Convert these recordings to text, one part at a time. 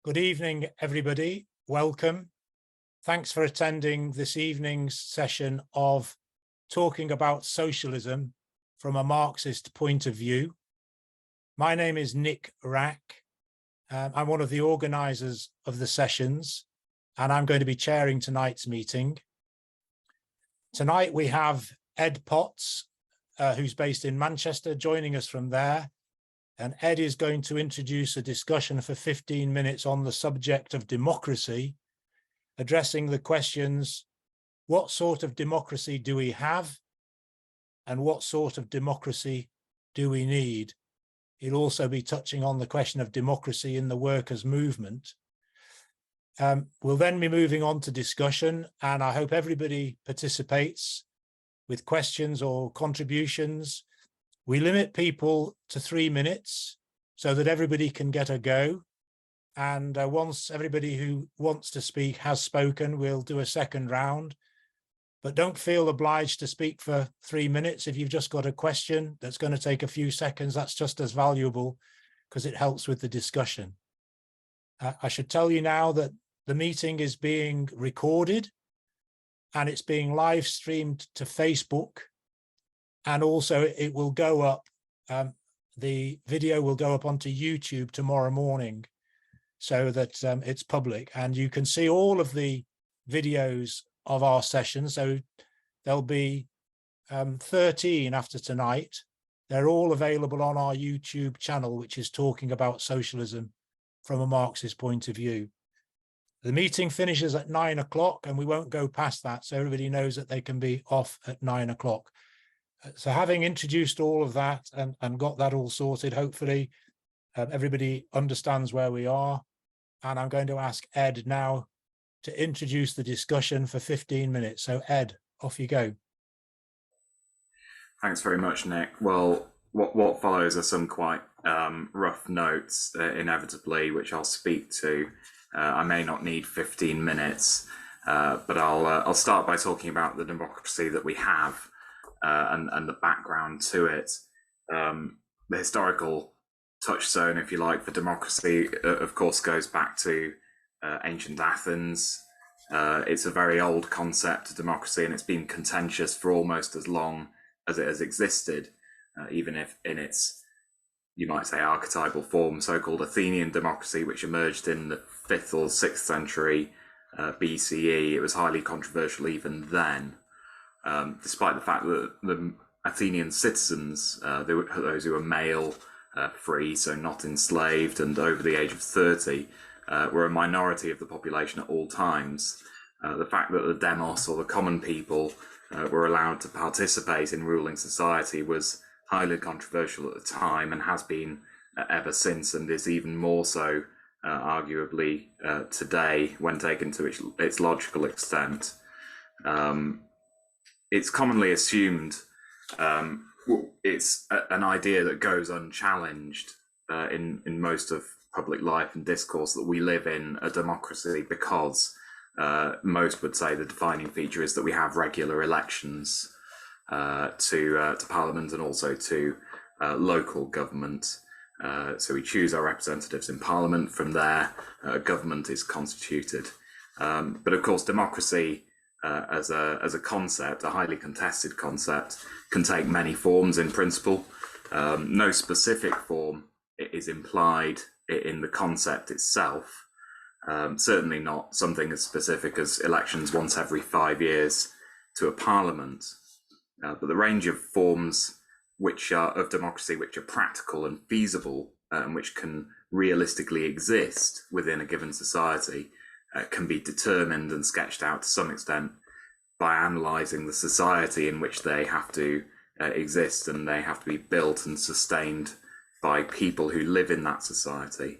Good evening, everybody. Welcome. Thanks for attending this evening's session of talking about socialism from a Marxist point of view. My name is Nick Rack. I'm one of the organizers of the sessions, and I'm going to be chairing tonight's meeting. Tonight we have Ed Potts, who's based in Manchester, joining us from there. And Ed is going to introduce a discussion for 15 minutes on the subject of democracy, addressing the questions, what sort of democracy do we have? And what sort of democracy do we need? He'll also be touching on the question of democracy in the workers' movement. We'll then be moving on to discussion, and I hope everybody participates with questions or contributions. We limit people to 3 minutes so that everybody can get a go. And once everybody who wants to speak has spoken, we'll do a second round. But don't feel obliged to speak for 3 minutes. If you've just got a question that's going to take a few seconds, that's just as valuable because it helps with the discussion. I should tell you now that the meeting is being recorded and it's being live streamed to Facebook. And also it will go up, the video will go up onto YouTube tomorrow morning so that it's public, and you can see all of the videos of our session. So there'll be 13 after tonight. They're all available on our YouTube channel, which is talking about socialism from a Marxist point of view. The meeting finishes at 9 o'clock and we won't go past that, so everybody knows that they can be off at 9 o'clock. So having introduced all of that and got that all sorted, hopefully everybody understands where we are. And I'm going to ask Ed now to introduce the discussion for 15 minutes. So Ed, off you go. Thanks very much, Nick. Well, what follows are some quite rough notes, inevitably, which I'll speak to. I may not need 15 minutes, but I'll start by talking about the democracy that we have. And the background to it. The historical touchstone, if you like, for democracy, of course, goes back to ancient Athens. It's a very old concept of democracy, and it's been contentious for almost as long as it has existed, even if in its, you might say, archetypal form, so-called Athenian democracy, which emerged in the 5th or 6th century BCE. It was highly controversial even then. Despite the fact that the Athenian citizens, those who were male, free, so not enslaved, and over the age of 30, were a minority of the population at all times. The fact that the demos, or the common people, were allowed to participate in ruling society was highly controversial at the time, and has been ever since, and is even more so, arguably, today, when taken to its logical extent. It's commonly assumed, it's an idea that goes unchallenged in most of public life and discourse, that we live in a democracy because most would say the defining feature is that we have regular elections to Parliament and also to local government. So we choose our representatives in Parliament. From there, government is constituted. But of course, democracy as a concept, a highly contested concept, can take many forms in principle. No specific form is implied in the concept itself. Certainly not something as specific as elections once every 5 years to a parliament. But the range of forms which are of democracy, which are practical and feasible, and which can realistically exist within a given society, can be determined and sketched out to some extent by analysing the society in which they have to exist, and they have to be built and sustained by people who live in that society.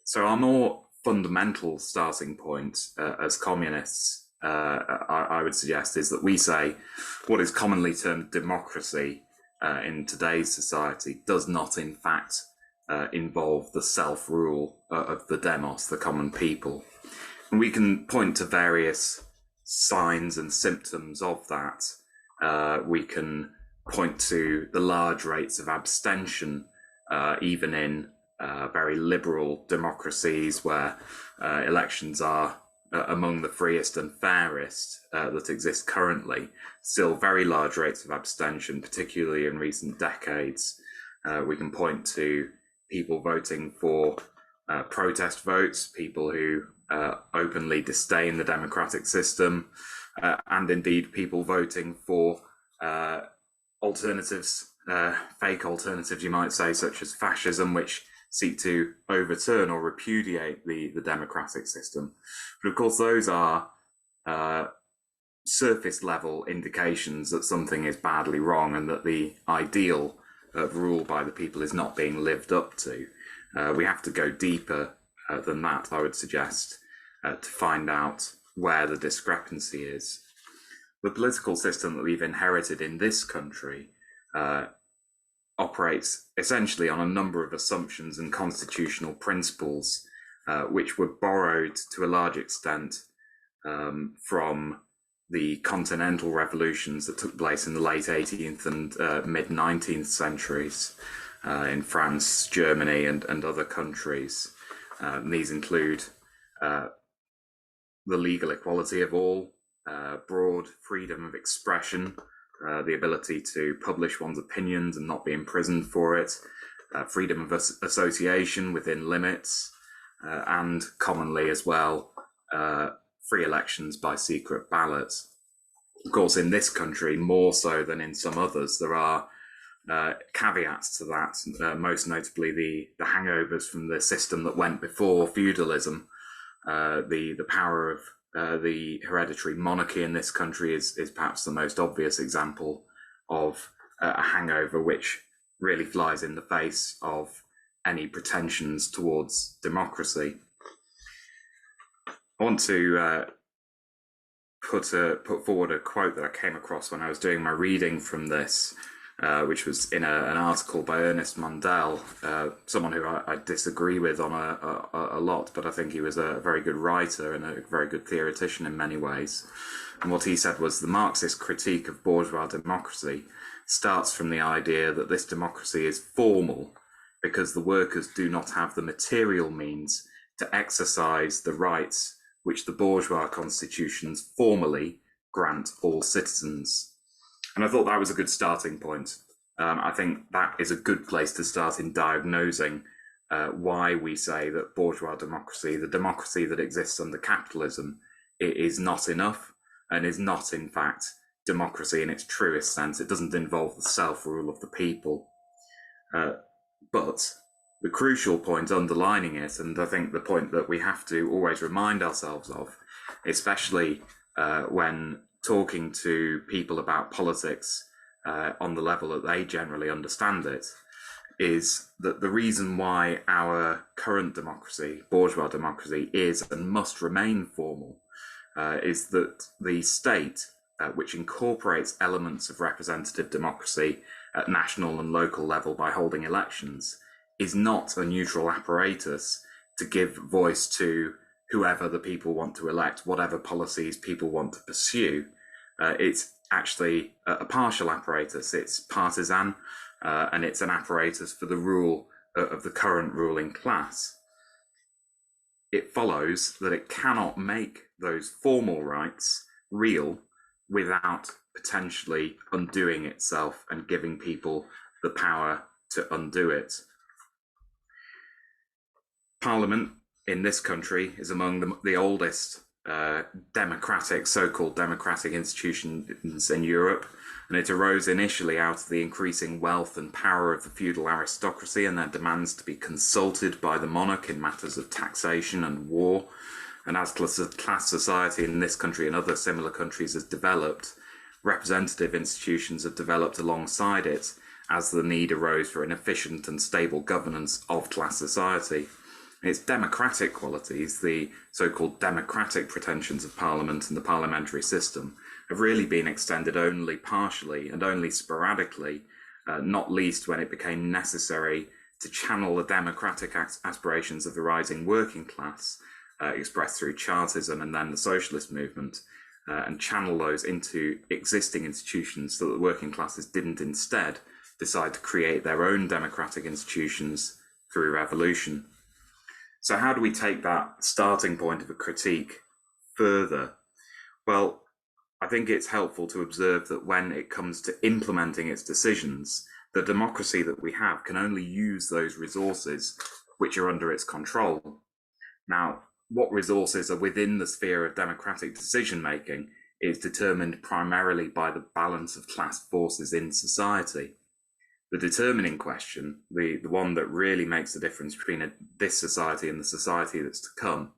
So our more fundamental starting point as communists, I would suggest, is that we say what is commonly termed democracy in today's society does not in fact involve the self-rule of the demos, the common people. And we can point to various signs and symptoms of that. We can point to the large rates of abstention, even in very liberal democracies where elections are among the freest and fairest that exist currently, still very large rates of abstention, particularly in recent decades. We can point to people voting for protest votes, people who openly disdain the democratic system, and indeed people voting for alternatives, fake alternatives, you might say, such as fascism, which seek to overturn or repudiate the democratic system. But of course, those are surface level indications that something is badly wrong and that the ideal of rule by the people is not being lived up to. We have to go deeper than that, I would suggest, to find out where the discrepancy is. The political system that we've inherited in this country operates essentially on a number of assumptions and constitutional principles which were borrowed to a large extent from the continental revolutions that took place in the late 18th and mid 19th centuries in France, Germany, and other countries. These include the legal equality of all, broad freedom of expression, the ability to publish one's opinions and not be imprisoned for it, freedom of association within limits, and commonly as well, free elections by secret ballot. Of course, in this country, more so than in some others, there are caveats to that, most notably the hangovers from the system that went before feudalism. The power of the hereditary monarchy in this country is perhaps the most obvious example of a hangover which really flies in the face of any pretensions towards democracy. I want to put forward a quote that I came across when I was doing my reading from this, which was in an article by Ernest Mandel, someone who I disagree with on a lot, but I think he was a very good writer and a very good theoretician in many ways. And what he said was the Marxist critique of bourgeois democracy starts from the idea that this democracy is formal because the workers do not have the material means to exercise the rights which the bourgeois constitutions formally grant all citizens. And I thought that was a good starting point. I think that is a good place to start in diagnosing why we say that bourgeois democracy, the democracy that exists under capitalism, it is not enough and is not, in fact, democracy in its truest sense. It doesn't involve the self-rule of the people. But the crucial point underlining it, and I think the point that we have to always remind ourselves of, especially when talking to people about politics on the level that they generally understand it, is that the reason why our current democracy, bourgeois democracy, is and must remain formal is that the state, which incorporates elements of representative democracy at national and local level by holding elections, is not a neutral apparatus to give voice to whoever the people want to elect, whatever policies people want to pursue. It's actually a partial apparatus. It's partisan, and it's an apparatus for the rule of the current ruling class. It follows that it cannot make those formal rights real without potentially undoing itself and giving people the power to undo it. Parliament in this country is among the oldest democratic, so-called democratic institutions in Europe, and it arose initially out of the increasing wealth and power of the feudal aristocracy and their demands to be consulted by the monarch in matters of taxation and war. And as class society in this country and other similar countries has developed, representative institutions have developed alongside it as the need arose for an efficient and stable governance of class society. Its democratic qualities, the so-called democratic pretensions of Parliament and the parliamentary system, have really been extended only partially and only sporadically, not least when it became necessary to channel the democratic aspirations of the rising working class, expressed through Chartism and then the socialist movement, and channel those into existing institutions so that the working classes didn't instead decide to create their own democratic institutions through revolution. So how do we take that starting point of a critique further? Well, I think it's helpful to observe that when it comes to implementing its decisions, the democracy that we have can only use those resources which are under its control. Now, what resources are within the sphere of democratic decision making is determined primarily by the balance of class forces in society. The determining question, the one that really makes the difference between this society and the society that's to come,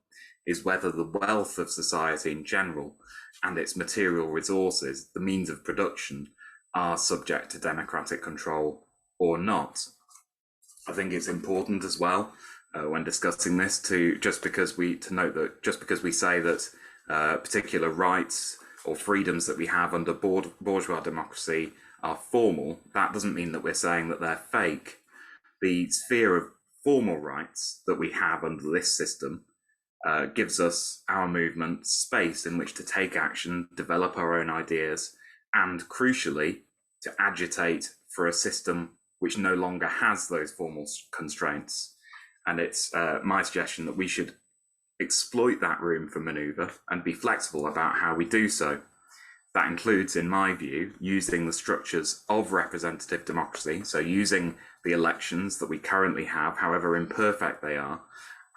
is whether the wealth of society in general and its material resources, the means of production, are subject to democratic control or not. I think it's important as well when discussing this to note that just because we say that particular rights or freedoms that we have under bourgeois democracy are formal, that doesn't mean that we're saying that they're fake. The sphere of formal rights that we have under this system gives us, our movement, space in which to take action, develop our own ideas, and crucially, to agitate for a system which no longer has those formal constraints. And it's my suggestion that we should exploit that room for manoeuvre and be flexible about how we do so. That includes, in my view, using the structures of representative democracy, so using the elections that we currently have, however imperfect they are,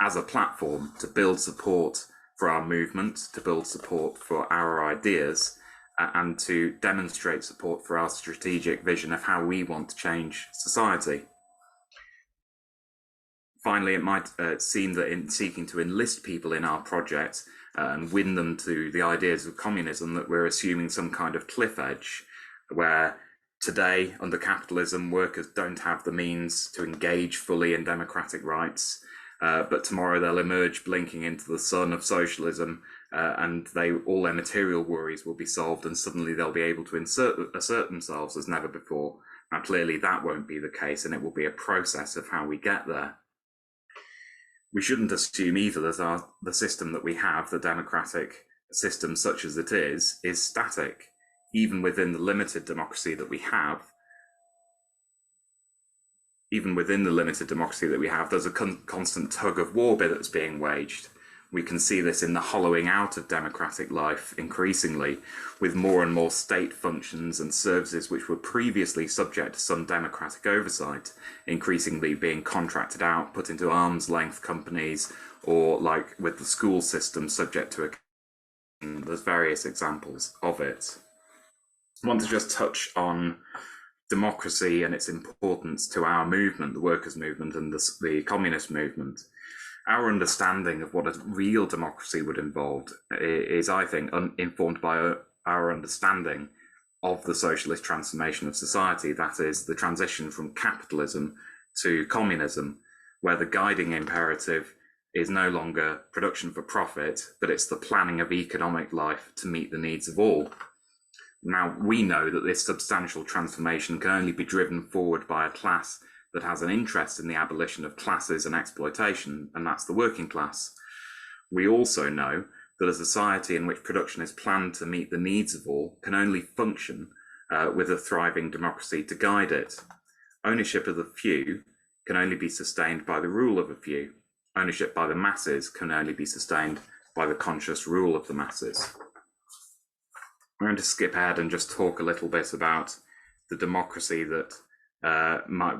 as a platform to build support for our movement, to build support for our ideas, and to demonstrate support for our strategic vision of how we want to change society. Finally, it might seem that in seeking to enlist people in our project and win them to the ideas of communism, that we're assuming some kind of cliff edge where today, under capitalism, workers don't have the means to engage fully in democratic rights, but tomorrow they'll emerge blinking into the sun of socialism, and all their material worries will be solved, and suddenly they'll be able to assert themselves as never before. Now, clearly that won't be the case, and it will be a process of how we get there. We shouldn't assume either that the system that we have, the democratic system such as it is static. Even within the limited democracy that we have, there's a constant tug-of-war that's being waged. We can see this in the hollowing out of democratic life increasingly, with more and more state functions and services which were previously subject to some democratic oversight, increasingly being contracted out, put into arm's length companies, or like with the school system, subject to there's various examples of it. I want to just touch on democracy and its importance to our movement, the workers' movement and the communist movement. Our understanding of what a real democracy would involve is, I think, informed by our understanding of the socialist transformation of society, that is, the transition from capitalism to communism, where the guiding imperative is no longer production for profit, but it's the planning of economic life to meet the needs of all. Now, we know that this substantial transformation can only be driven forward by a class that has an interest in the abolition of classes and exploitation, and that's the working class. We also know that a society in which production is planned to meet the needs of all can only function with a thriving democracy to guide it. Ownership of the few can only be sustained by the rule of a few. Ownership by the masses can only be sustained by the conscious rule of the masses. I'm going to skip ahead and just talk a little bit about the democracy that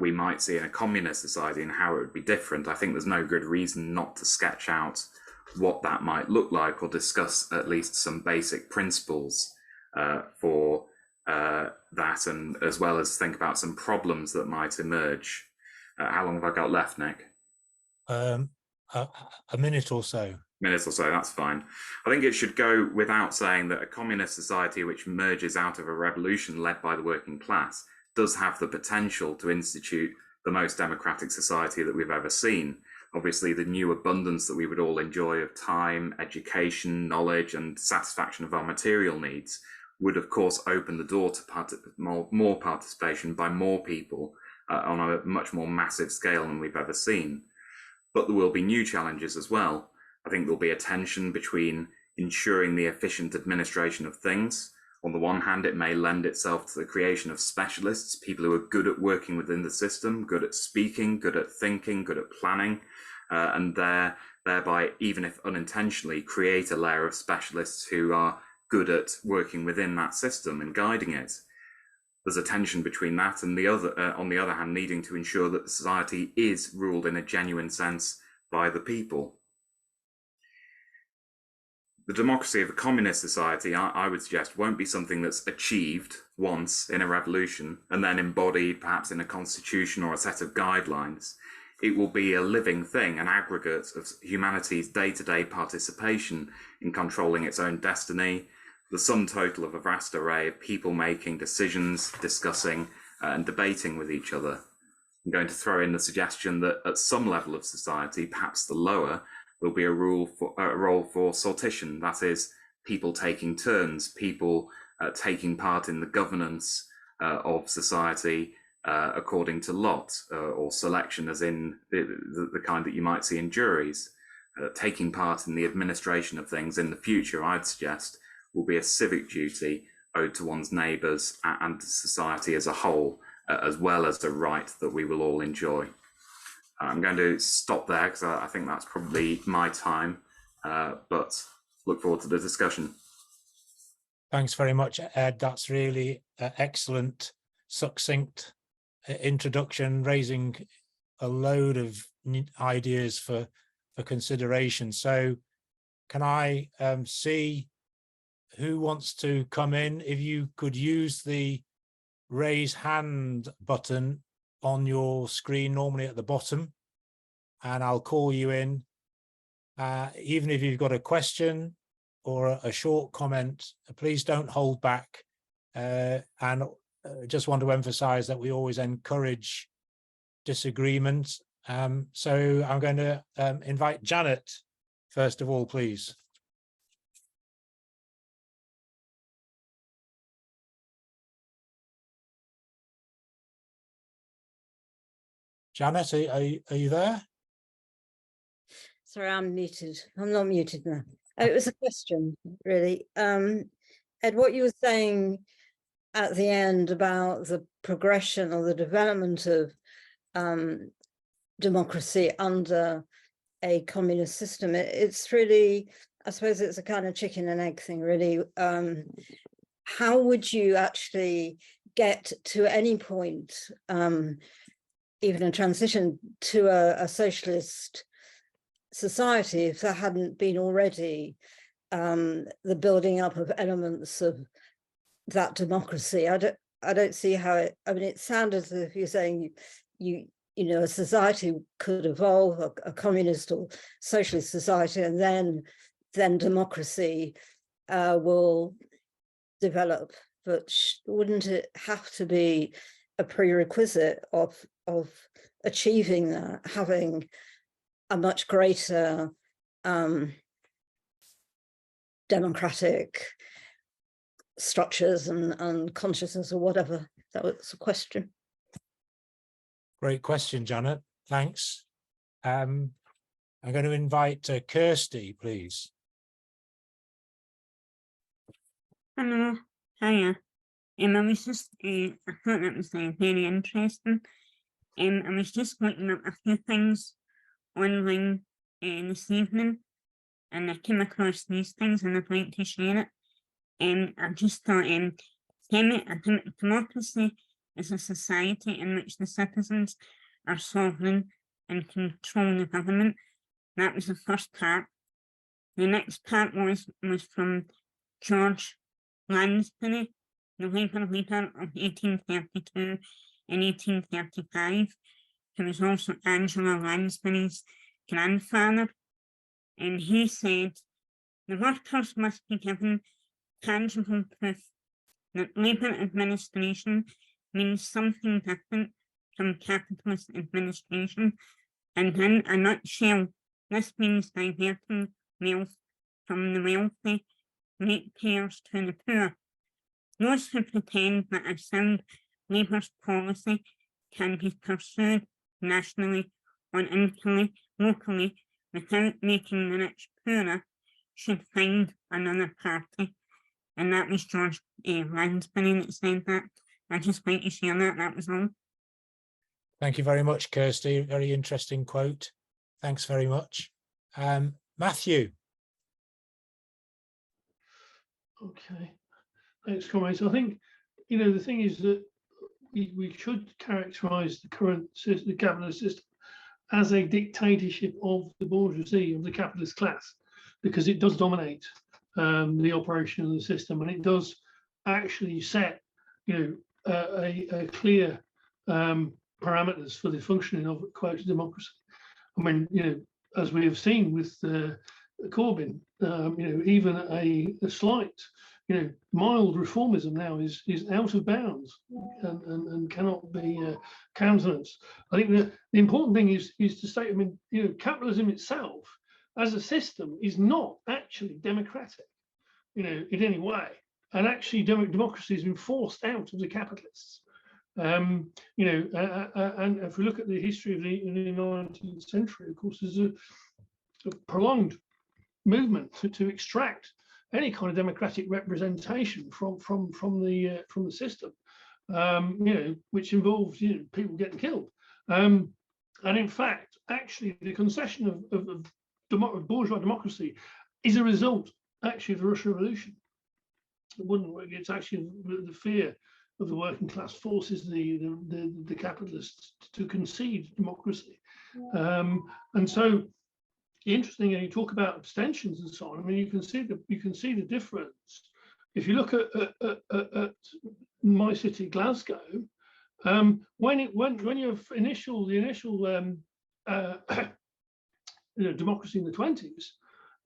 we might see in a communist society and how it would be different. I think there's no good reason not to sketch out what that might look like, or discuss at least some basic principles for that, and as well as think about some problems that might emerge. How long have I got left, Nick? A minute or so. That's fine. I think it should go without saying that a communist society which emerges out of a revolution led by the working class does have the potential to institute the most democratic society that we've ever seen. Obviously, the new abundance that we would all enjoy of time, education, knowledge, and satisfaction of our material needs would, of course, open the door to more participation by more people on a much more massive scale than we've ever seen. But there will be new challenges as well. I think there'll be a tension between ensuring the efficient administration of things On the one hand, it may lend itself to the creation of specialists, people who are good at working within the system, good at speaking, good at thinking, good at planning, and thereby, even if unintentionally, create a layer of specialists who are good at working within that system and guiding it. There's a tension between that and the other, on the other hand, needing to ensure that the society is ruled in a genuine sense by the people. The democracy of a communist society, I would suggest, won't be something that's achieved once in a revolution and then embodied perhaps in a constitution or a set of guidelines. It will be a living thing, an aggregate of humanity's day-to-day participation in controlling its own destiny, the sum total of a vast array of people making decisions, discussing and debating with each other. I'm going to throw in the suggestion that at some level of society, perhaps the lower, there'll be a role for sortition, that is, people taking turns, people taking part in the governance of society according to lot or selection, as in the kind that you might see in juries. Taking part in the administration of things in the future, I'd suggest, will be a civic duty owed to one's neighbours and to society as a whole, as well as a right that we will all enjoy. I'm going to stop there because I think that's probably my time, but look forward to the discussion. Thanks very much, Ed. That's really excellent, succinct introduction, raising a load of ideas for consideration. So can I see who wants to come in? If you could use the raise hand button on your screen, normally at the bottom, and I'll call you in. Even if you've got a question or a short comment, please don't hold back. And just want to emphasize that we always encourage disagreement. So I'm going to invite Janet, first of all, please. Janet, are you there? Sorry, I'm muted. I'm not muted now. It was a question, really. Ed, what you were saying at the end about the progression or the development of democracy under a communist system, it's really, I suppose it's a kind of chicken and egg thing, really. How would you actually get to any point, even a transition to a socialist society, if there hadn't been already the building up of elements of that democracy? I don't see how it, I mean, it sounded as if you're saying you know, a society could evolve, a communist or socialist society, and then democracy will develop. But wouldn't it have to be a prerequisite of achieving that, having a much greater democratic structures and consciousness, or whatever? That was a question. Great question, Janet. Thanks. I'm going to invite Kirsty, please. Hello, hiya. I was just, I thought that was very interesting. I was just looking up a few things online this evening, and I came across these things and I'd like to share it. I just thought, democracy is a society in which the citizens are sovereign and control the government. That was the first part. The next part was from George Lansbury, the Labour leader of 1832 and 1835, who was also Angela Lansbury's grandfather. And he said, the workers must be given tangible proof that Labour administration means something different from capitalist administration, and in a nutshell, this means diverting wealth from the wealthy ratepayers to the poor. Those who pretend that a sound Labour's policy can be pursued nationally or locally without making the rich poorer should find another party. and that was George Lansbury that said that. I just like to share that. That was all. Thank you very much, Kirsty. Very interesting quote. Thanks very much. Matthew. Okay, thanks, comrades. I think, you know, the thing is that we should characterize the current system, the capitalist system, as a dictatorship of the bourgeoisie, of the capitalist class, because it does dominate the operation of the system, and it does actually set, you know, a clear parameters for the functioning of quote democracy. I mean, you know, as we have seen with Corbyn, you know, even a slight, you know, mild reformism now is out of bounds and cannot be countenanced. I think the important thing is to state, I mean, you know, capitalism itself as a system is not actually democratic, you know, in any way. And actually, democracy has been forced out of the capitalists. You know, and if we look at the history of the 19th century, of course, there's a prolonged movement to extract any kind of democratic representation from the system, you know, which involves, you know, people getting killed. And in fact, actually, the concession of bourgeois democracy is a result actually of the Russian Revolution. It wouldn't work. It's actually the fear of the working class forces the capitalists to concede democracy. And so interesting, and you talk about abstentions and so on. I mean, you can see the difference. If you look at my city, Glasgow, when you have the initial you know, democracy in the 20s,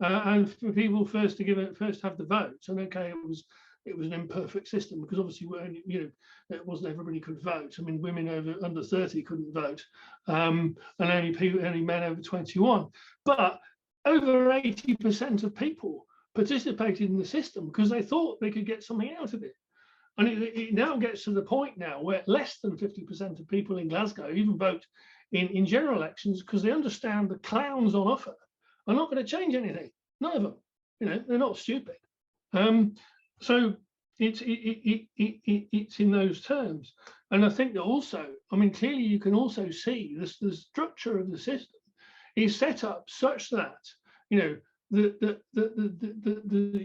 and for people first to have the vote, and okay, it was an imperfect system because obviously, you know, it wasn't everybody could vote. I mean, women under 30 couldn't vote, and only men over 21. But over 80% of people participated in the system because they thought they could get something out of it. And it now gets to the point now where less than 50% of people in Glasgow even vote in general elections because they understand the clowns on offer are not going to change anything. None of them. You know, they're not stupid. So it's in those terms. And I think that also, I mean, clearly you can also see this, the structure of the system is set up such that, you know, it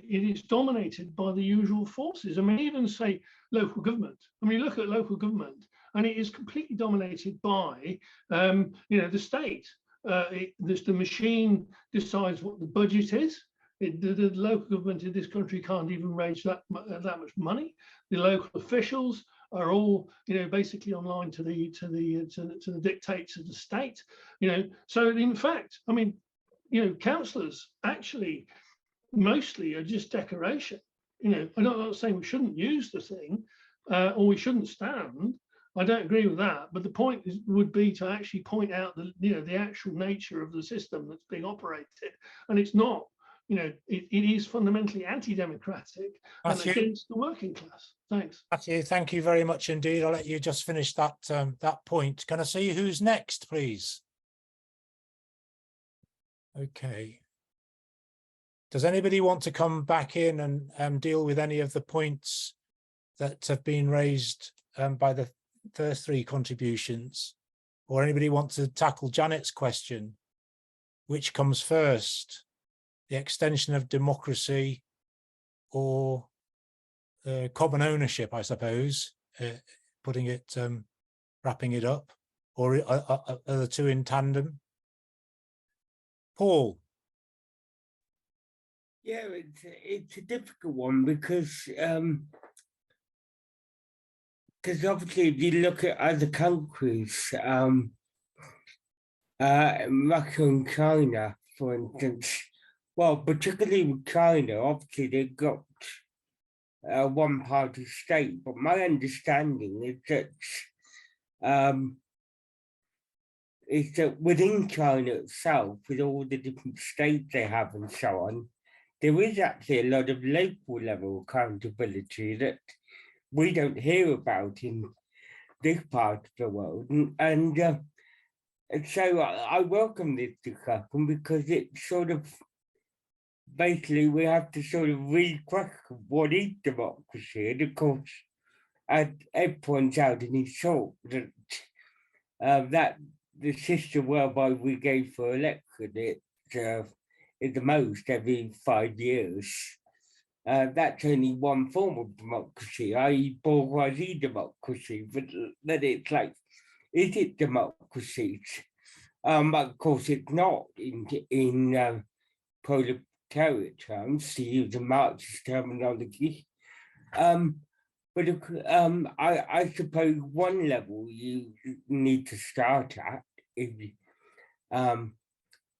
is dominated by the usual forces. I mean, even say local government. I mean, look at local government, and it is completely dominated by, you know, the state. The machine decides what the budget is. The local government in this country can't even raise that much money. The local officials are all, you know, basically online to the dictates of the state. You know, so in fact, I mean, you know, councillors actually mostly are just decoration. You know, I'm not saying we shouldn't use the thing or we shouldn't stand. I don't agree with that. But the point would be to actually point out the actual nature of the system that's being operated, and it's not. You know, it is fundamentally anti-democratic and against the working class. Thanks. Matthew, thank you very much indeed. I'll let you just finish that that point. Can I see who's next, please? Okay. Does anybody want to come back in and deal with any of the points that have been raised by the first three contributions? Or anybody want to tackle Janet's question? Which comes first? The extension of democracy or common ownership, I suppose, putting it, wrapping it up, or are the two in tandem? Paul. Yeah, it's a difficult one because obviously if you look at other countries, Russia and China, for instance, well, particularly with China, obviously they've got a one-party state, but my understanding is that within China itself, with all the different states they have and so on, there is actually a lot of local level accountability that we don't hear about in this part of the world. And so I welcome this discussion because it sort of basically we have to sort of re-question what is democracy. And of course, as Ed points out in his talk, that that the system whereby we go for election, it is the most every 5 years. That's only one form of democracy, i.e. bourgeoisie democracy, but then it's like, is it democracy? Of course it's not in proletariat terms, to use a Marxist terminology. But I suppose one level you need to start at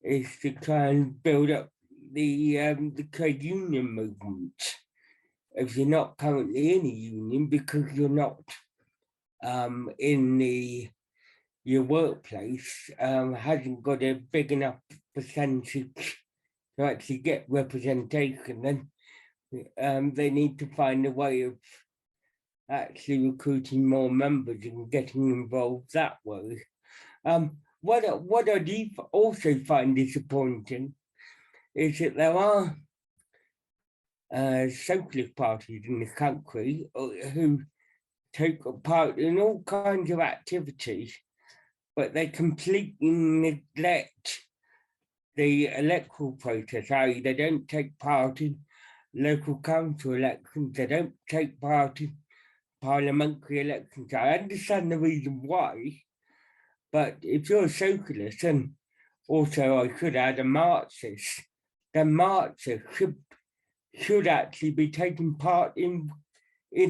is to try and build up the trade union movement. If you're not currently in a union because you're not in your workplace hasn't got a big enough percentage to actually get representation, then they need to find a way of actually recruiting more members and getting involved that way. What I do also find disappointing is that there are socialist parties in the country who take part in all kinds of activities, but they completely neglect the electoral process, i.e. they don't take part in local council elections, they don't take part in parliamentary elections. I understand the reason why, but if you're a socialist, and also I should add a Marxist, then Marxists should actually be taking part in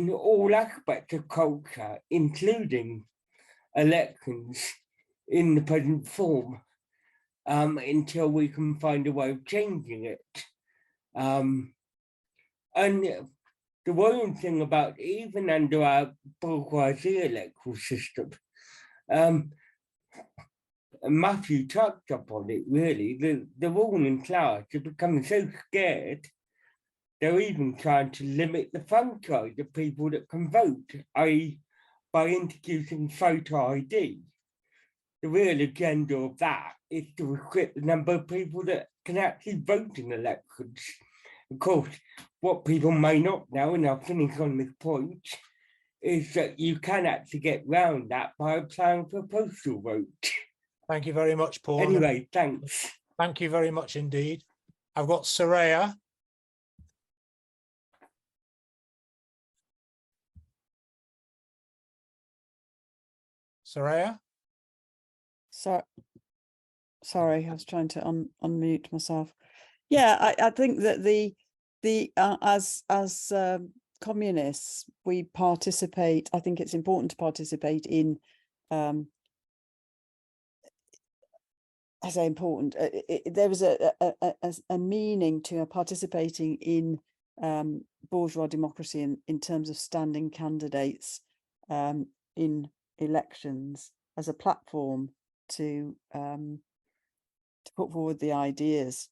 all aspects of culture, including elections in the present form, until we can find a way of changing it. And the worrying thing about even under our bourgeoisie electoral system, Matthew touched upon it really, the ruling class are becoming so scared, they're even trying to limit the franchise of people that can vote, i.e. by introducing photo ID. The real agenda of that is to restrict the number of people that can actually vote in elections. Of course, what people may not know, and I'll finish on this point, is that you can actually get round that by applying for a postal vote. Thank you very much, Paul. Anyway, thanks. Thank you very much indeed. I've got Soraya. Soraya? So, sorry, I was trying to unmute myself. Yeah, I think that as communists, we participate. I think it's important to participate in. I say important. There is a meaning to participating in bourgeois democracy in terms of standing candidates in elections as a platform to put forward the ideas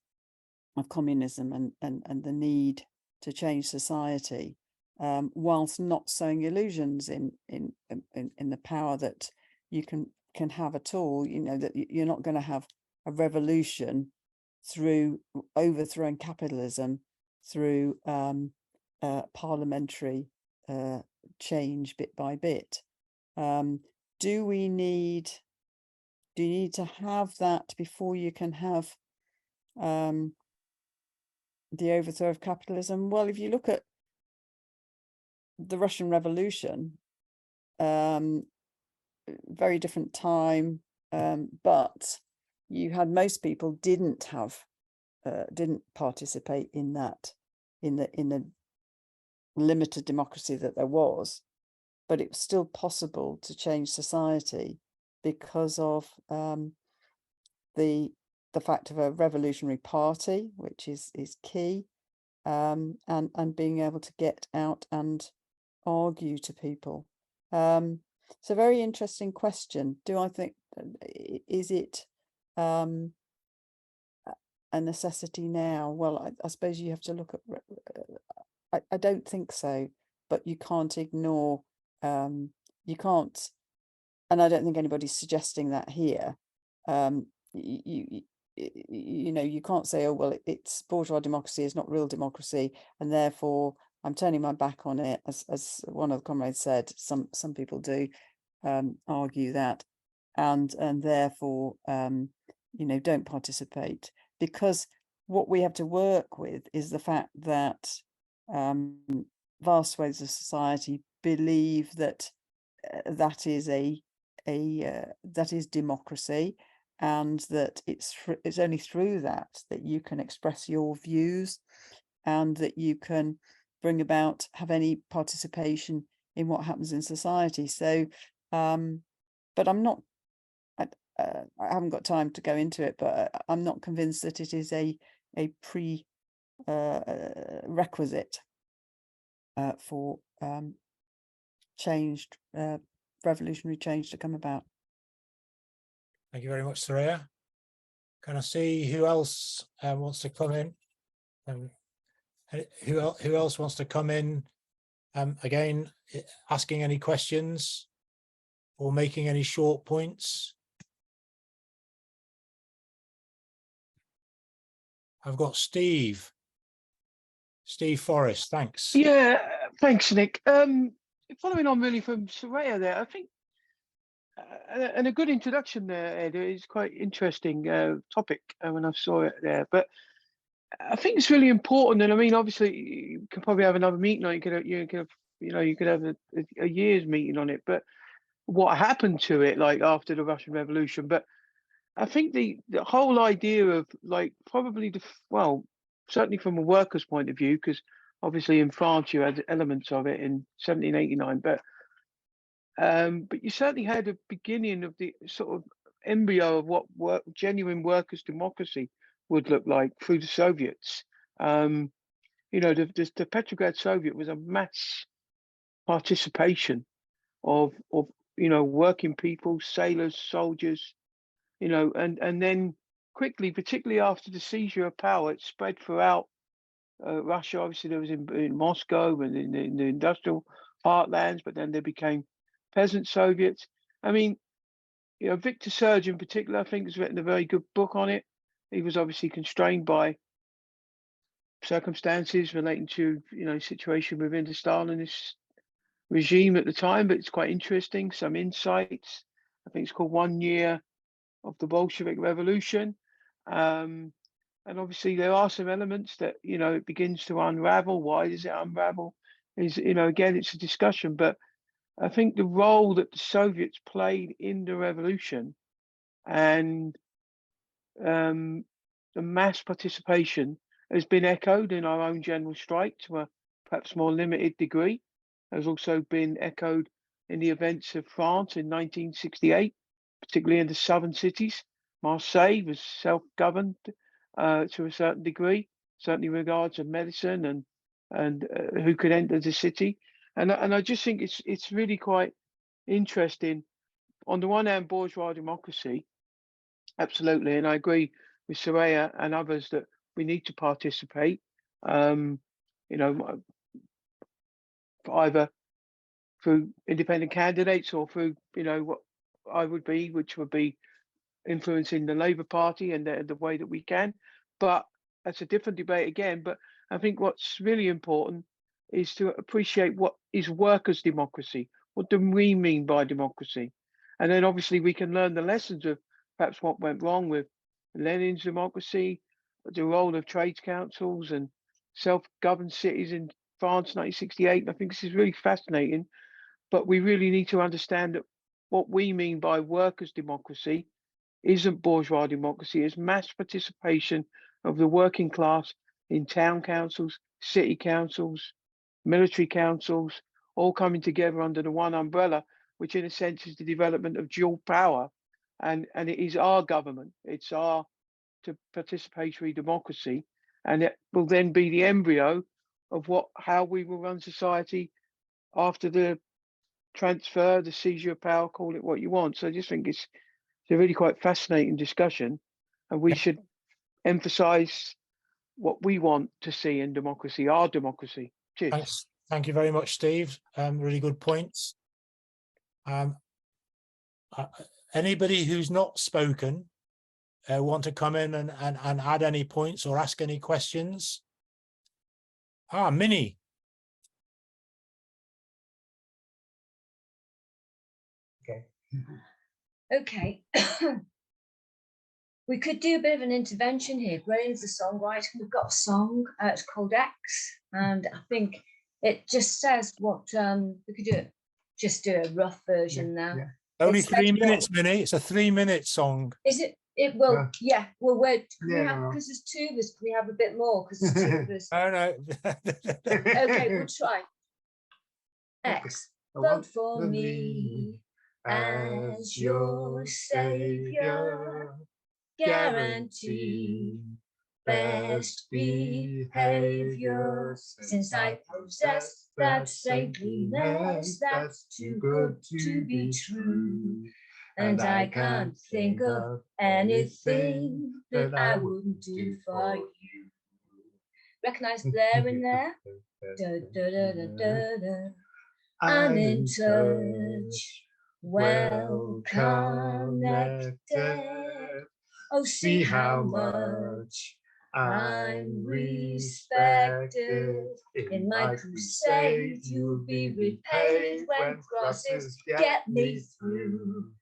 of communism and the need to change society, whilst not sowing illusions in the power that you can have at all. You know that you're not going to have a revolution through overthrowing capitalism through parliamentary change bit by bit. Do you need to have that before you can have the overthrow of capitalism? Well, if you look at the Russian Revolution, very different time, but you had most people didn't participate in that, in the limited democracy that there was, but it was still possible to change society because of the fact of a revolutionary party, which is key, and being able to get out and argue to people. It's a very interesting question. Do I think, is it a necessity now? Well, I suppose you have to look at, I don't think so, but you can't ignore, you can't, and I don't think anybody's suggesting that here. you know, you can't say, oh, well, it's bourgeois democracy, it's not real democracy, and therefore I'm turning my back on it. As one of the comrades said, some people do argue that, and therefore, you know, don't participate, because what we have to work with is the fact that vast swathes of society believe that that is that is democracy, and that it's only through that you can express your views, and that you can bring about, have any participation in what happens in society. So, but I'm not, I haven't got time to go into it, but I'm not convinced that it is a requisite for revolutionary change to come about. Thank you very much, Saraya. Can I see who else wants to come in? Who else wants to come in? Again, asking any questions or making any short points? I've got Steve Forrest, thanks. Yeah, thanks, Nick. Following on really from Saraya there, I think, and a good introduction there, Ed. It's quite interesting topic when I saw it there. But I think it's really important, and I mean, obviously, you could probably have another meeting, or you could have a year's meeting on it. But what happened to it, like after the Russian Revolution? But I think the whole idea of, like, probably certainly from a worker's point of view, because obviously in France you had elements of it in 1789, but you certainly had a beginning of the sort of embryo of what genuine workers' democracy would look like through the Soviets. You know, the Petrograd Soviet was a mass participation of you know, working people, sailors, soldiers, you know, and then quickly, particularly after the seizure of power, it spread throughout Russia. Obviously, there was in Moscow and in the industrial heartlands, but then there became peasant Soviets. I mean, you know, Victor Serge in particular, I think, has written a very good book on it. He was obviously constrained by circumstances relating to, you know, situation within the Stalinist regime at the time, but it's quite interesting. Some insights. I think it's called 1 Year of the Bolshevik Revolution. And obviously there are some elements that, you know, it begins to unravel. Why does it unravel? Is, you know, again, it's a discussion, but I think the role that the Soviets played in the revolution and the mass participation has been echoed in our own general strike to a perhaps more limited degree. Has also been echoed in the events of France in 1968, particularly in the southern cities. Marseille was self-governed to a certain degree, certainly in regards to medicine and who could enter the city. And I just think it's really quite interesting. On the one hand, bourgeois democracy, absolutely, and I agree with Saraya and others that we need to participate. You know, either through independent candidates or through, you know, what I would be, which would be influencing the Labour Party and the way that we can. But that's a different debate again. But I think what's really important is to appreciate what is workers' democracy. What do we mean by democracy? And then obviously we can learn the lessons of perhaps what went wrong with Lenin's democracy, the role of trades councils and self-governed cities in France, 1968. I think this is really fascinating, but we really need to understand that what we mean by workers' democracy isn't bourgeois democracy. It's mass participation of the working class in town councils, city councils, military councils, all coming together under the one umbrella, which in a sense is the development of dual power. And it is our government, it's our participatory democracy, and it will then be the embryo of how we will run society after the transfer, the seizure of power, call it what you want. So I just think it's a really quite fascinating discussion, and we should emphasize what we want to see in democracy, our democracy. Cheers. Thanks. Thank you very much, Steve. Really good points. Anybody who's not spoken want to come in and add any points or ask any questions? Minnie. Okay. Okay. We could do a bit of an intervention here. Graham's a songwriter. We've got a song. It's called X, and I think it just says what we could do. Just do a rough version now. Yeah. Only It 3 says minutes, what- Minnie. It's a 3-minute song. Is it? It will. Yeah. Well, we're Yeah, no. because there's two of us. Can we have a bit more? Because there's two of us. Oh, no. Okay, we'll try. X. I Vote want for me as your savior. Guarantee best behavior. Since I possess that saintliness, that's too good to be true. And I can't think of anything that I wouldn't do for you. Recognize Blair in there? Da, da, da, da, da, da. I'm in touch, well connected. Oh, see how much I'm respected. In my crusade, you'll be repaid when crosses get me through.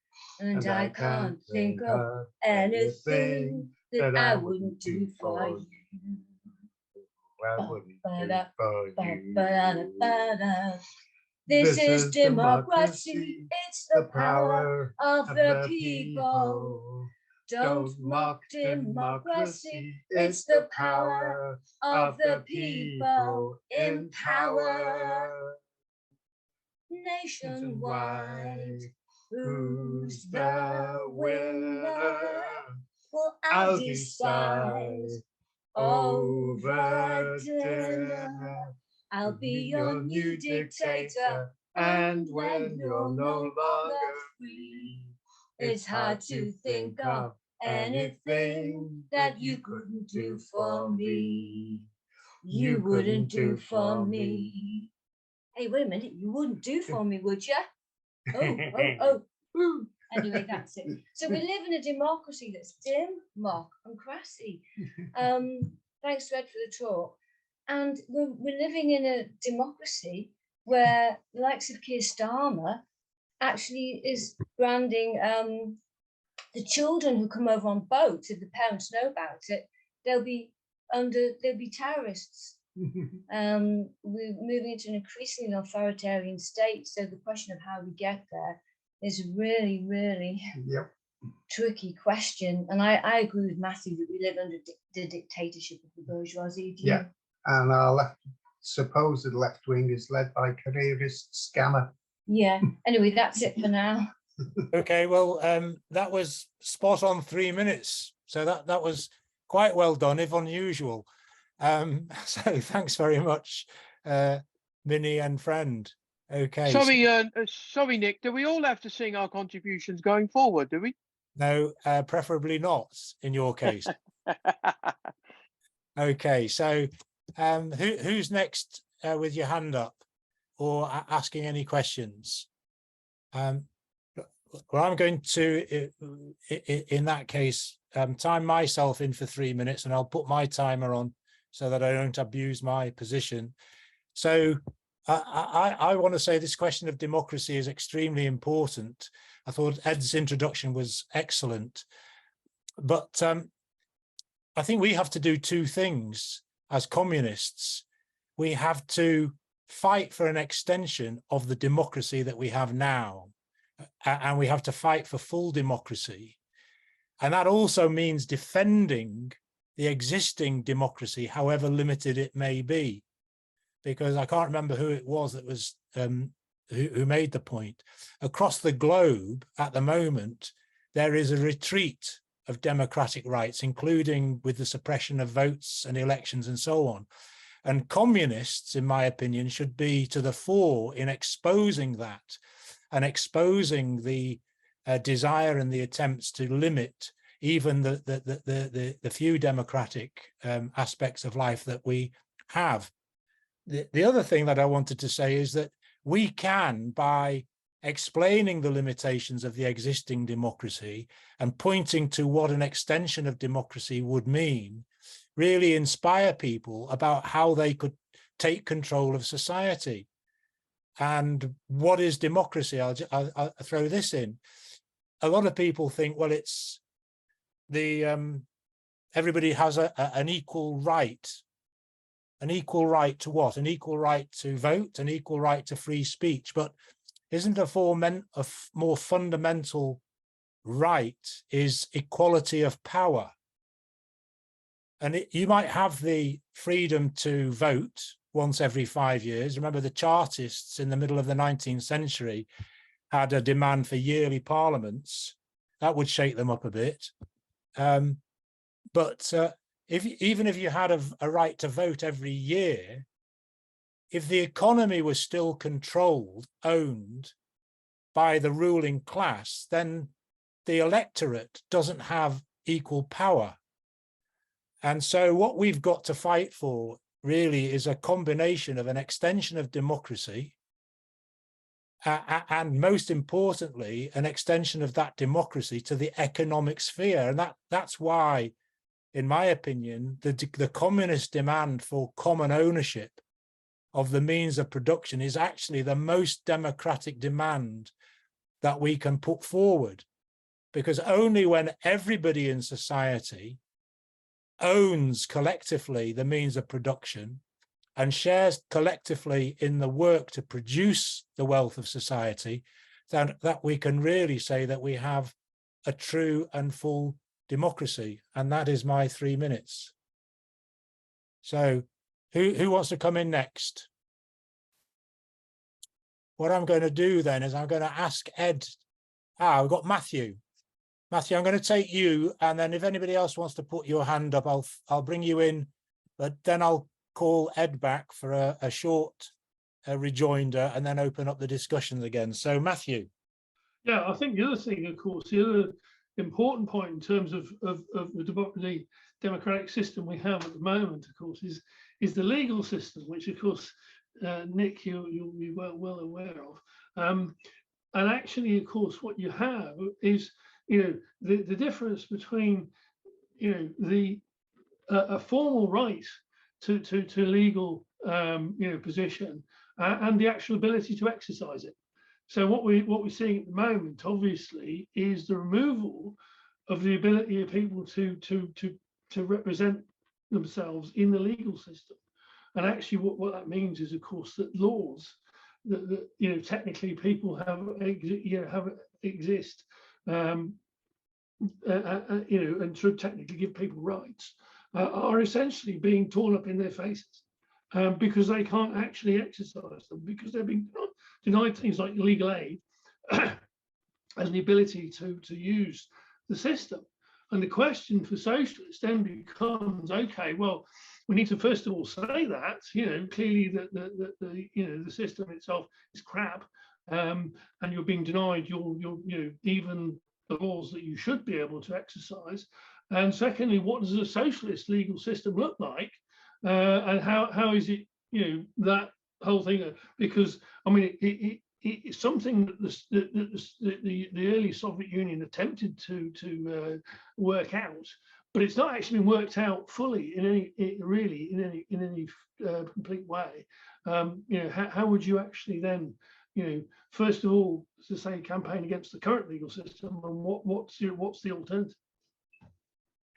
And I can't think of anything that I wouldn't do for you. This is democracy, it's the power of the people. Don't mock democracy, it's the power of the people in power. Nationwide, who's the winner? Well, I'll decide over dinner. I'll be your new dictator, and when you're no longer free, it's hard to think of anything that you couldn't do for me. You wouldn't do for me. Hey, wait a minute, you wouldn't do for me, would you? Oh. Anyway, that's it. So we live in a democracy that's dim, mock, and crassy. Thanks to Ed for the talk. And we're living in a democracy where the likes of Keir Starmer actually is branding the children who come over on boats. If the parents know about it, they'll be terrorists. We're moving into an increasingly authoritarian state. So the question of how we get there is really, really tricky question. And I agree with Matthew that we live under the dictatorship of the bourgeoisie. Yeah, and our supposed left wing is led by careerist scammer. Yeah, anyway, that's it for now. Okay, well, that was spot on 3 minutes. So that was quite well done, if unusual. So thanks very much, Minnie and friend. Okay. Sorry, Nick. Do we all have to sing our contributions going forward? Do we? No, preferably not in your case. Okay, so who's next with your hand up or asking any questions? Well, I'm going to, in that case, time myself in for 3 minutes, and I'll put my timer on so that I don't abuse my position. So I want to say this question of democracy is extremely important. I thought Ed's introduction was excellent, but I think we have to do two things as communists. We have to fight for an extension of the democracy that we have now, and we have to fight for full democracy. And that also means defending the existing democracy, however limited it may be, because I can't remember who it was that was who made the point. Across the globe at the moment, there is a retreat of democratic rights, including with the suppression of votes and elections and so on. And communists, in my opinion, should be to the fore in exposing that and exposing the desire and the attempts to limit even the few democratic aspects of life that we have. The other thing that I wanted to say is that we can, by explaining the limitations of the existing democracy and pointing to what an extension of democracy would mean, really inspire people about how they could take control of society. And what is democracy? I'll throw this in. A lot of people think, well, it's the everybody has an equal right. An equal right to what? An equal right to vote, an equal right to free speech. But isn't a more fundamental right is equality of power? And you might have the freedom to vote once every 5 years. Remember, the Chartists in the middle of the 19th century had a demand for yearly parliaments. That would shake them up a bit. But even if you had a right to vote every year, if the economy was still controlled, owned by the ruling class, then the electorate doesn't have equal power. And so what we've got to fight for really is a combination of an extension of democracy and, most importantly, an extension of that democracy to the economic sphere. And that's why, in my opinion, the communist demand for common ownership of the means of production is actually the most democratic demand that we can put forward, because only when everybody in society owns collectively the means of production and shares collectively in the work to produce the wealth of society, that we can really say that we have a true and full democracy. And that is my 3 minutes. So who wants to come in next? What I'm going to do then is I'm going to ask Ed. We've got Matthew. Matthew, I'm going to take you, and then if anybody else wants to put your hand up, I'll bring you in, but then I'll call Ed back for a short rejoinder and then open up the discussions again. So Matthew. Yeah, I think the other thing, of course, the other important point in terms of the democratic system we have at the moment, of course, is the legal system, which, of course, Nick, you'll be well aware of. And actually, of course, what you have is, the difference between, a formal right to legal, position and the actual ability to exercise it. So what we're seeing at the moment, obviously, is the removal of the ability of people to represent themselves in the legal system. And actually, what that means is, of course, that laws that technically people exist, and should technically give people rights, are essentially being torn up in their faces because they can't actually exercise them, because they're being denied things like legal aid and the ability to use the system. And the question for socialists then becomes, okay, well, we need to first of all say that, clearly that the system itself is crap, and you're being denied your even the laws that you should be able to exercise. And secondly, what does a socialist legal system look like, and how is it, that whole thing? Because I mean, it's something that the early Soviet Union attempted to work out, but it's not actually been worked out fully in any complete way. How would you actually then, first of all, to say campaign against the current legal system, and what's the alternative?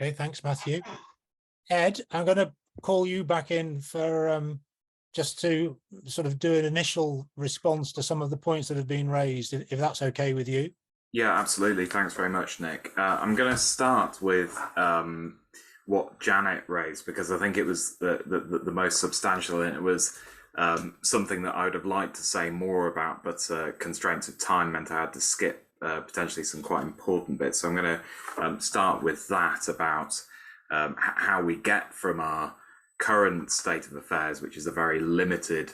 Okay, thanks, Matthew. Ed, I'm going to call you back in for just to sort of do an initial response to some of the points that have been raised, if that's okay with you. Yeah, absolutely. Thanks very much, Nick. I'm going to start with what Janet raised, because I think it was the most substantial, and it was something that I would have liked to say more about, but constraints of time meant I had to skip potentially some quite important bits. So I'm going to start with that about how we get from our current state of affairs, which is a very limited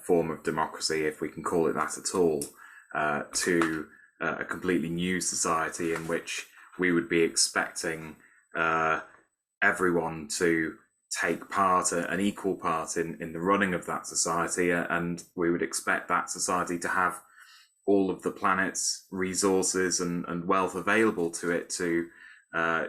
form of democracy, if we can call it that at all, to a completely new society in which we would be expecting everyone to take part, an equal part in the running of that society, and we would expect that society to have all of the planet's resources and wealth available to it to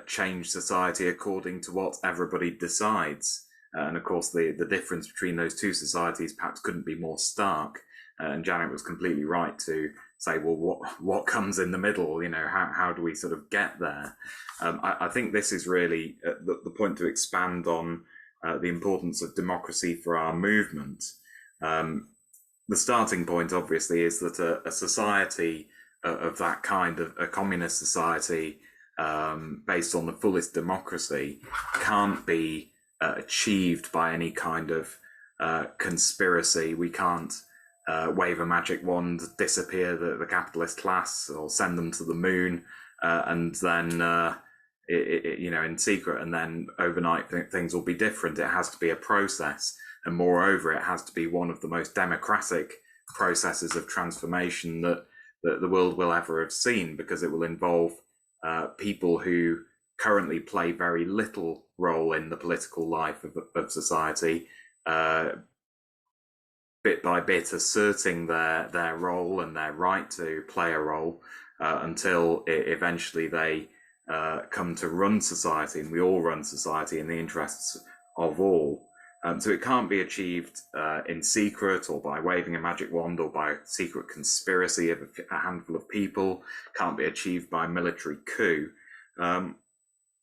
change society according to what everybody decides. And of course, the difference between those two societies perhaps couldn't be more stark. And Janet was completely right to say, well, what comes in the middle? You know, how do we sort of get there? I think this is really the point to expand on the importance of democracy for our movement. The starting point, obviously, is that a society of that kind, of a communist society based on the fullest democracy, can't be achieved by any kind of conspiracy. We can't wave a magic wand, disappear the capitalist class, or send them to the moon, and then you know, in secret, and then overnight things will be different. It has to be a process, and moreover, it has to be one of the most democratic processes of transformation that the world will ever have seen, because it will involve people who currently play very little role in the political life of society, bit by bit asserting their role and their right to play a role until eventually they come to run society, and we all run society in the interests of all. So it can't be achieved in secret, or by waving a magic wand, or by a secret conspiracy of a handful of people. Can't be achieved by a military coup.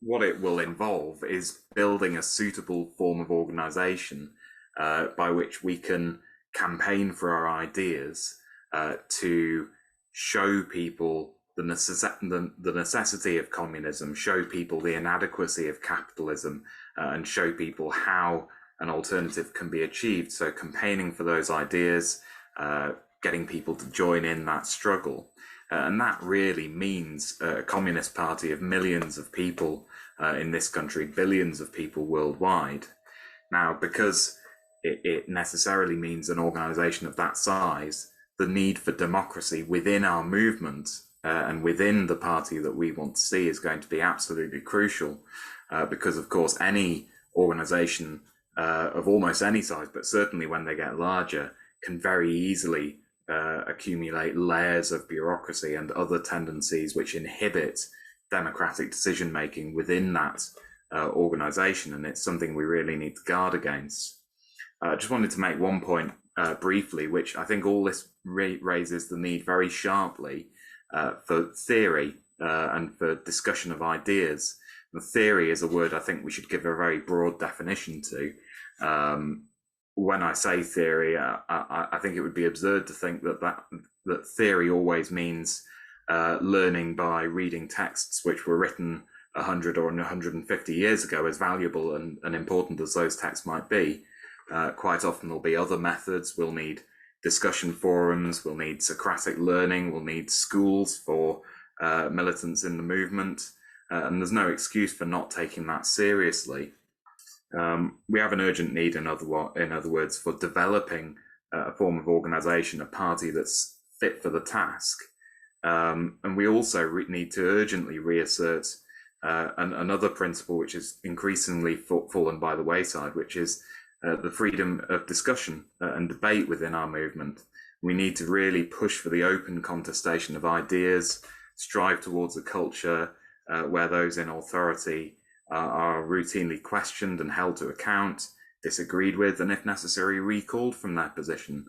What it will involve is building a suitable form of organization by which we can campaign for our ideas, to show people the necessity of communism, show people the inadequacy of capitalism, and show people how an alternative can be achieved. So campaigning for those ideas, getting people to join in that struggle. And that really means a communist party of millions of people in this country, billions of people worldwide. Now, because it necessarily means an organization of that size, the need for democracy within our movement and within the party that we want to see is going to be absolutely crucial, because of course any organization of almost any size, but certainly when they get larger, can very easily accumulate layers of bureaucracy and other tendencies which inhibit democratic decision making within that organization, and it's something we really need to guard against. I just wanted to make one point briefly, which I think all this raises the need very sharply for theory and for discussion of ideas. The theory is a word I think we should give a very broad definition to. When I say theory, I think it would be absurd to think that theory always means learning by reading texts which were written 100 or 150 years ago, as valuable and important as those texts might be. Quite often there'll be other methods. We'll need discussion forums, we'll need Socratic learning, we'll need schools for militants in the movement, and there's no excuse for not taking that seriously. We have an urgent need, in other words, for developing a form of organization, a party that's fit for the task. And we also need to urgently reassert another principle which is increasingly fallen by the wayside, which is the freedom of discussion and debate within our movement. We need to really push for the open contestation of ideas, strive towards a culture where those in authority are routinely questioned and held to account, disagreed with, and if necessary, recalled from their position.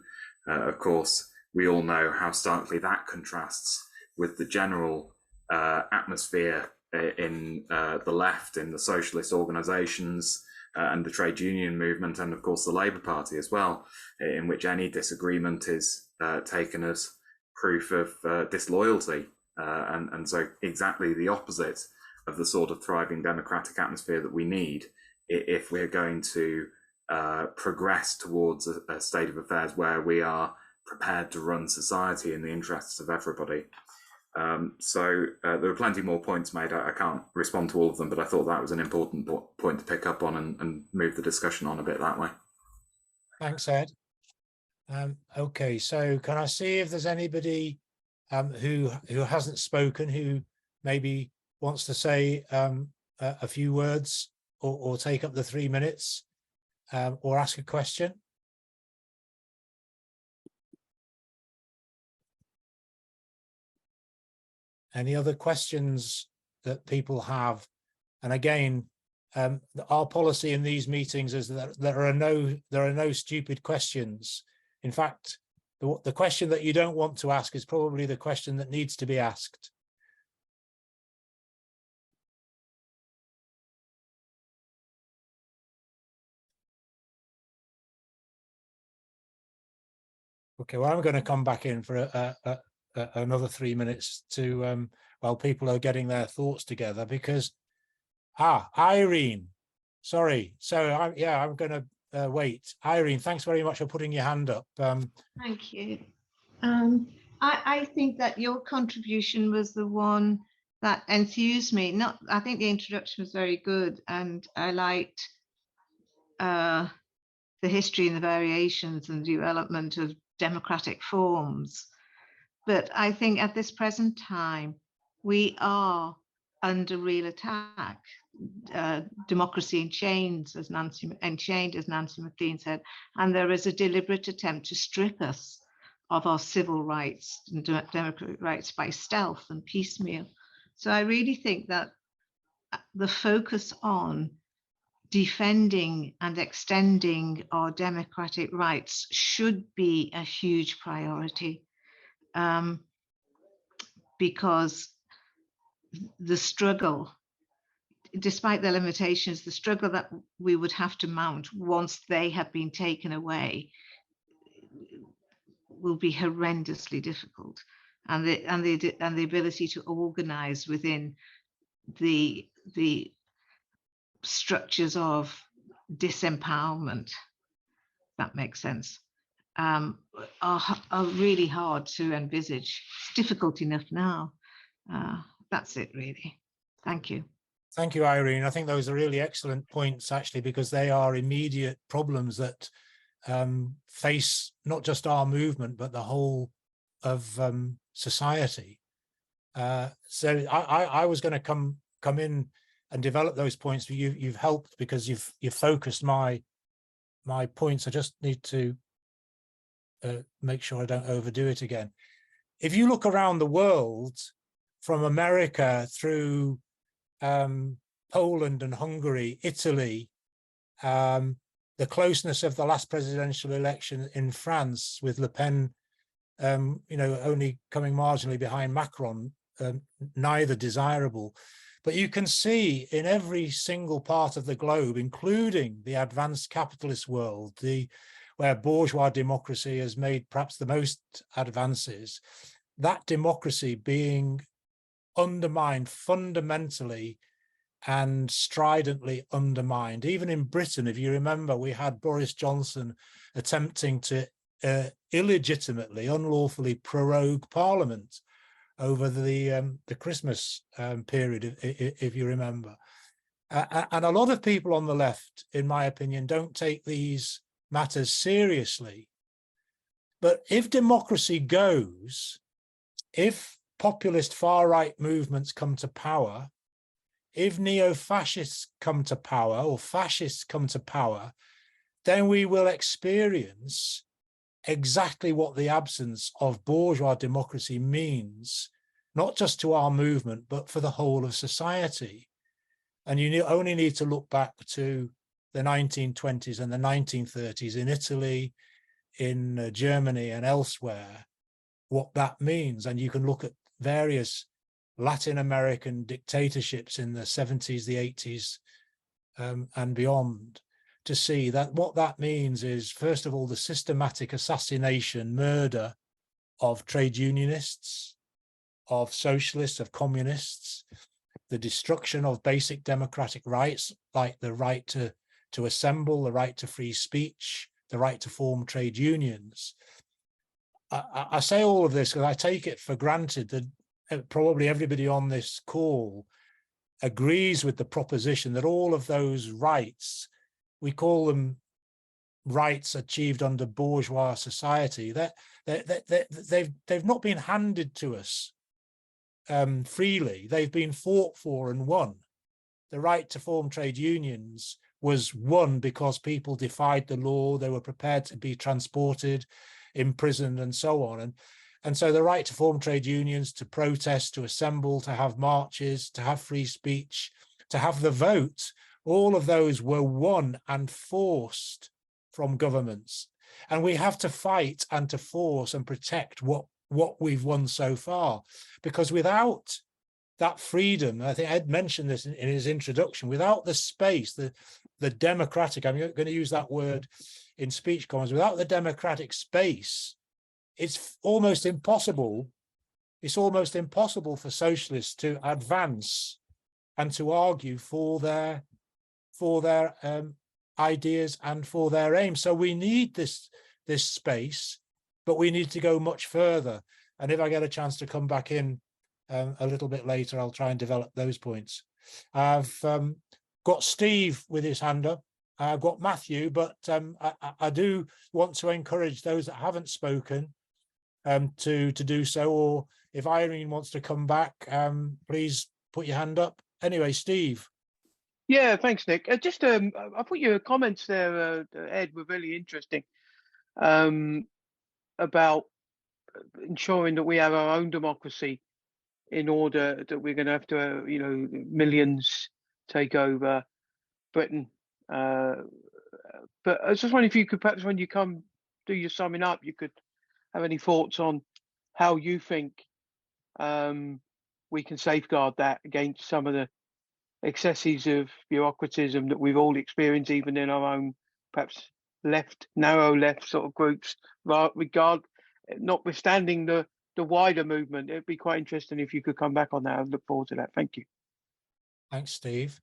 Of course, we all know how starkly that contrasts with the general atmosphere in the left, in the socialist organizations, and the trade union movement, and of course the Labour Party as well, in which any disagreement is taken as proof of disloyalty. And so exactly the opposite of the sort of thriving democratic atmosphere that we need if we're going to progress towards a state of affairs where we are prepared to run society in the interests of everybody. So there are plenty more points made. I can't respond to all of them, but I thought that was an important point to pick up on and move the discussion on a bit that way. Thanks, Ed. Okay, so can I see if there's anybody who hasn't spoken, who maybe wants to say a few words or take up the 3 minutes or ask a question? Any other questions that people have? And again, our policy in these meetings is that there are no stupid questions. In fact, the question that you don't want to ask is probably the question that needs to be asked. Okay, well, I'm going to come back in for another 3 minutes to while people are getting their thoughts together, because Irene, sorry. So I'm going to wait. Irene, thanks very much for putting your hand up. Thank you. I think that your contribution was the one that enthused me. I think the introduction was very good, and I liked the history and the variations and development of democratic forms. But I think at this present time, we are under real attack. Democracy in chains, as Nancy McLean said, and there is a deliberate attempt to strip us of our civil rights and democratic rights by stealth and piecemeal. So I really think that the focus on defending and extending our democratic rights should be a huge priority, because the struggle, despite their limitations, the struggle that we would have to mount once they have been taken away will be horrendously difficult, and the ability to organize within the structures of disempowerment, that makes sense, are really hard to envisage. It's difficult enough now. That's it, really. Thank you. Thank you, Irene. I think those are really excellent points, actually, because they are immediate problems that face not just our movement, but the whole of society. So I was going to come in and develop those points, but you've helped, because you've focused my points. I just need to make sure I don't overdo it again. If you look around the world, from America through Poland and Hungary, Italy, the closeness of the last presidential election in France with Le Pen, only coming marginally behind Macron, neither desirable. But you can see in every single part of the globe, including the advanced capitalist world, where bourgeois democracy has made perhaps the most advances, that democracy being undermined fundamentally and stridently undermined. Even in Britain, if you remember, we had Boris Johnson attempting to illegitimately, unlawfully prorogue Parliament over the Christmas period, if you remember. And a lot of people on the left, in my opinion, don't take these matters seriously. But if democracy goes, if populist far-right movements come to power, if neo-fascists come to power or fascists come to power, then we will experience exactly what the absence of bourgeois democracy means, not just to our movement, but for the whole of society. And you only need to look back to the 1920s and the 1930s in Italy, in Germany and elsewhere, what that means. And you can look at various Latin American dictatorships in the 70s, the 80s, and beyond, to see that what that means is, first of all, the systematic assassination, murder of trade unionists, of socialists, of communists, the destruction of basic democratic rights, like the right to assemble, the right to free speech, the right to form trade unions. I say all of this because I take it for granted that probably everybody on this call agrees with the proposition that all of those rights, we call them rights achieved under bourgeois society, they've not been handed to us freely. They've been fought for and won. The right to form trade unions was won because people defied the law. They were prepared to be transported, imprisoned, and so on. And so the right to form trade unions, to protest, to assemble, to have marches, to have free speech, to have the vote, all of those were won and forced from governments. And we have to fight and to force and protect what we've won so far, because without that freedom, I think Ed mentioned this in his introduction, without the space, the democratic, I'm going to use that word in speech comments, without the democratic space, it's almost impossible. It's almost impossible for socialists to advance and to argue for their ideas and for their aims. So we need this space, but we need to go much further. And if I get a chance to come back in a little bit later, I'll try and develop those points. I've got Steve with his hand up. I've got Matthew, but I do want to encourage those that haven't spoken to do so, or if Irene wants to come back, please put your hand up. Anyway, Steve. Yeah, thanks, Nick. I thought your comments there, Ed, were really interesting about ensuring that we have our own democracy in order that we're going to have to, millions take over Britain. But I was just wondering if you could, perhaps when you come do your summing up, you could have any thoughts on how you think we can safeguard that against some of the excesses of bureaucratism that we've all experienced, even in our own perhaps narrow left sort of groups, notwithstanding the wider movement. It'd be quite interesting if you could come back on that. I look forward to that. Thank you. Thanks, Steve.